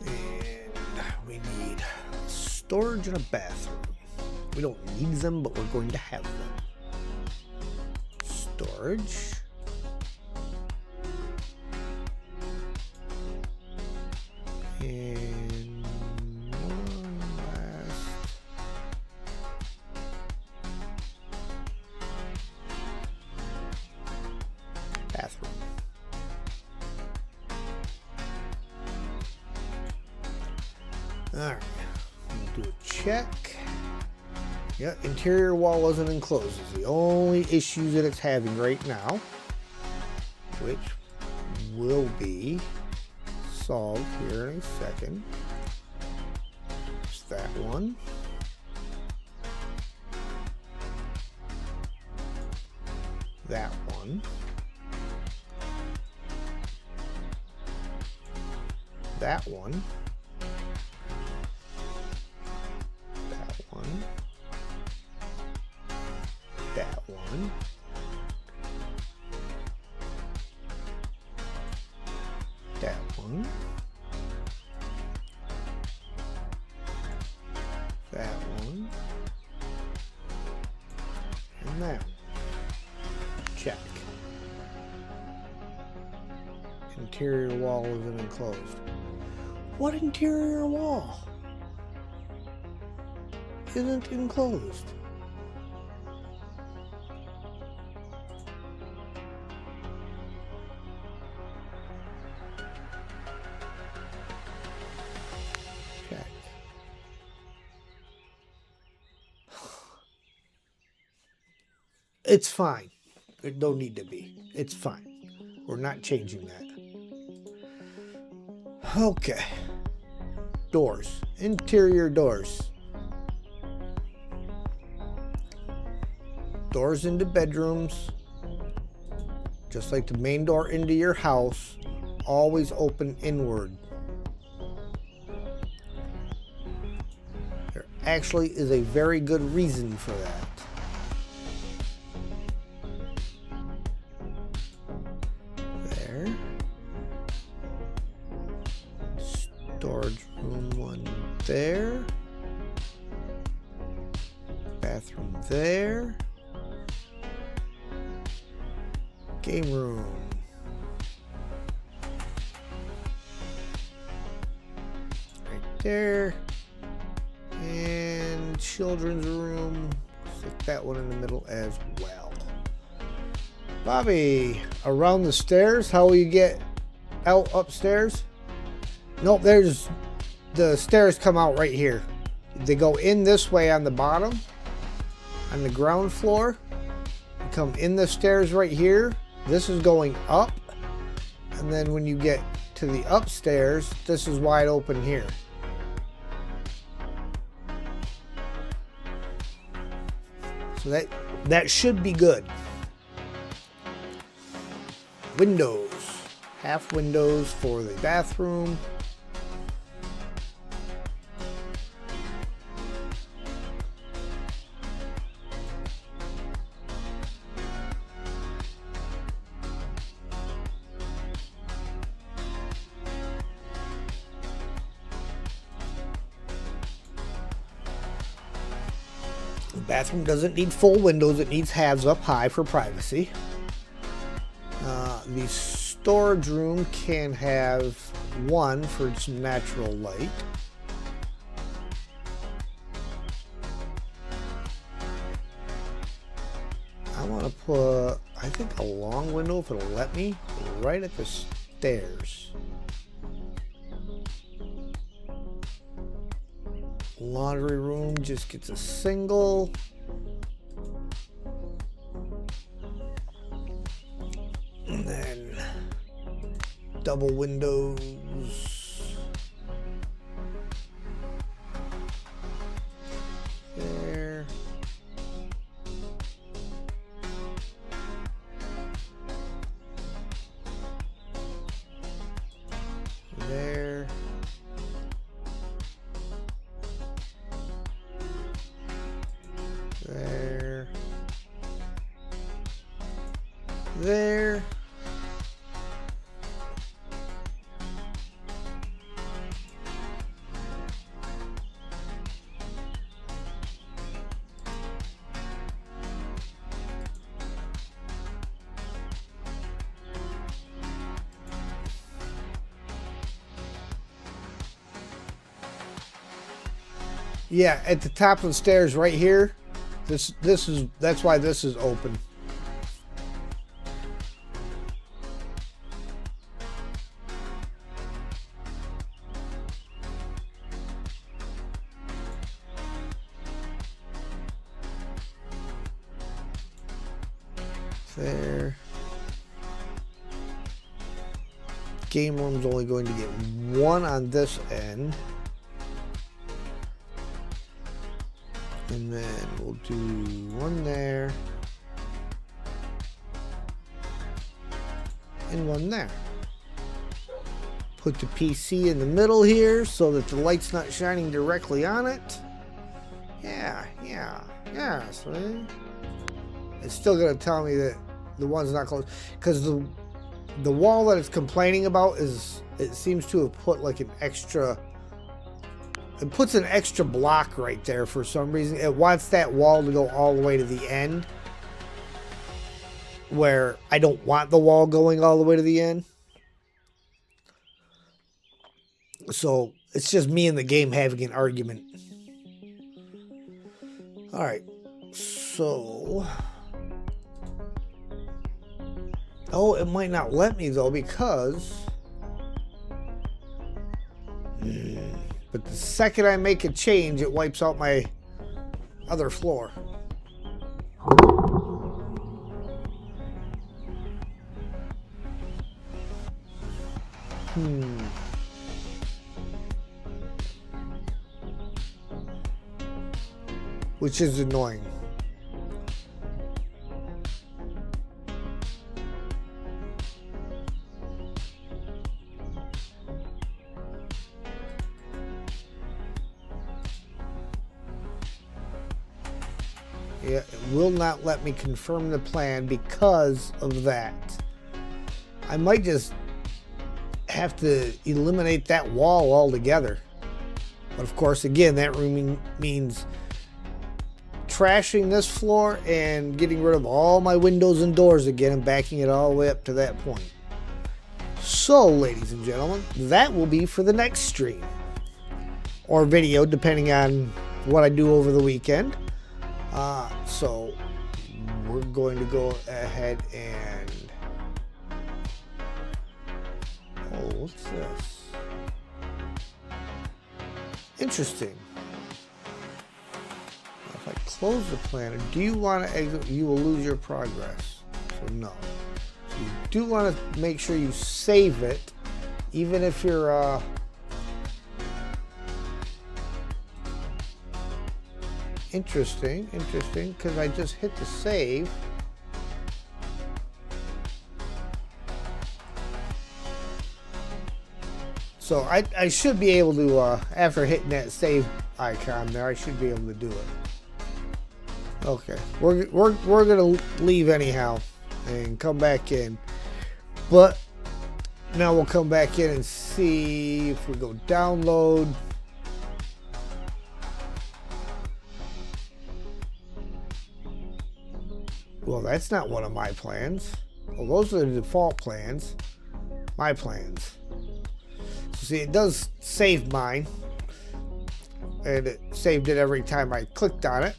And we need storage and a bathroom. We don't need them, but we're going to have them. Storage. And one last. Bathroom. All right, we'll do a check. Yeah, interior wall isn't enclosed. It's the only issue that it's having right now, which will be solved here in a second. It's that one. That one. That one. That one. That one. That one. That one. And that one. Check. Interior wall isn't enclosed. What interior wall isn't enclosed? Check. It's fine. It don't need to be. It's fine. We're not changing that. Okay. Doors. Interior doors. Doors into bedrooms. Just like the main door into your house. Always open inward. There actually is a very good reason for that. There. Storage room one there. Bathroom there. Game room. Right there. And children's room. Stick that one in the middle as well. Bobby, around the stairs, how will you get out upstairs? Nope, there's the stairs come out right here. They go in this way on the bottom, on the ground floor. You come in the stairs right here. This is going up. And then when you get to the upstairs, this is wide open here. So that should be good. Windows. Half windows for the bathroom. The bathroom doesn't need full windows, it needs halves up high for privacy. The storage room can have one for some natural light. I want to put, I think, a long window, if it'll let me, right at the stairs. Laundry room just gets a single. And then double windows. There. There. There. There. Yeah, at the top of the stairs right here. That's why this is open. There. Game room's only going to get one on this end. And then we'll do one there. And one there. Put the PC in the middle here so that the light's not shining directly on it. Yeah. See? It's still gonna tell me that the one's not close. Because the wall that it's complaining about is, it seems to have put like an extra, it puts an extra block right there for some reason. It wants that wall to go all the way to the end, where I don't want the wall going all the way to the end. So it's just me and the game having an argument. All right, so, oh, it might not let me though, because but the second I make a change, it wipes out my other floor. Which is annoying. Yeah, it will not let me confirm the plan because of that. I might just have to eliminate that wall altogether. But of course, again, that room means trashing this floor and getting rid of all my windows and doors again and backing it all the way up to that point. So, ladies and gentlemen, that will be for the next stream. Or video, depending on what I do over the weekend. So we're going to go ahead and, oh, what's this? Interesting. If I close the planner, do you want to exit? You will lose your progress. So no. So you do want to make sure you save it, even if you're interesting, because I just hit the save. So I should be able to, after hitting that save icon there, I should be able to do it. Okay, we're gonna leave anyhow and come back in, but now we'll come back in and see if we go download. Well, that's not one of my plans. Well, those are the default plans. My plans. So see, it does save mine. And it saved it every time I clicked on it.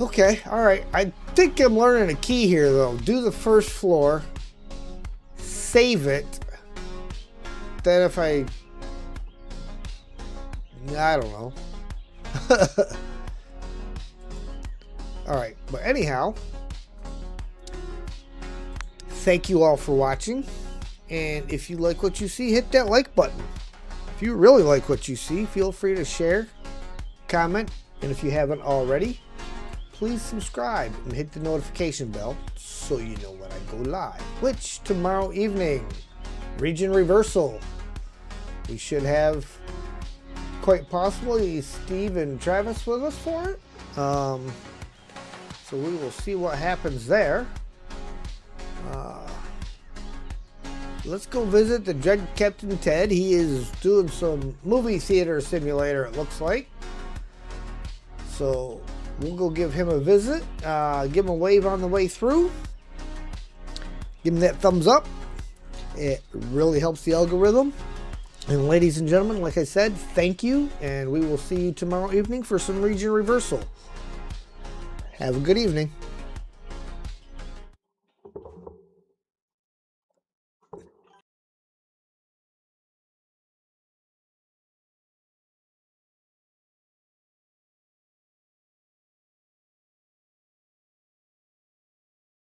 Okay, alright. I think I'm learning a key here, though. Do the first floor. Save it. Then if I don't know. Alright, but anyhow, thank you all for watching. And if you like what you see, hit that like button. If you really like what you see, feel free to share, comment, and if you haven't already, please subscribe and hit the notification bell so you know when I go live. Which tomorrow evening, region reversal. We should have quite possibly Steve and Travis with us for it. So we will see what happens there. Let's go visit the Dread Captain Ted. He is doing some movie theater simulator, it looks like. So we'll go give him a visit. Give him a wave on the way through. Give him that thumbs up. It really helps the algorithm. And ladies and gentlemen, like I said, thank you. And we will see you tomorrow evening for some region reversal. Have a good evening.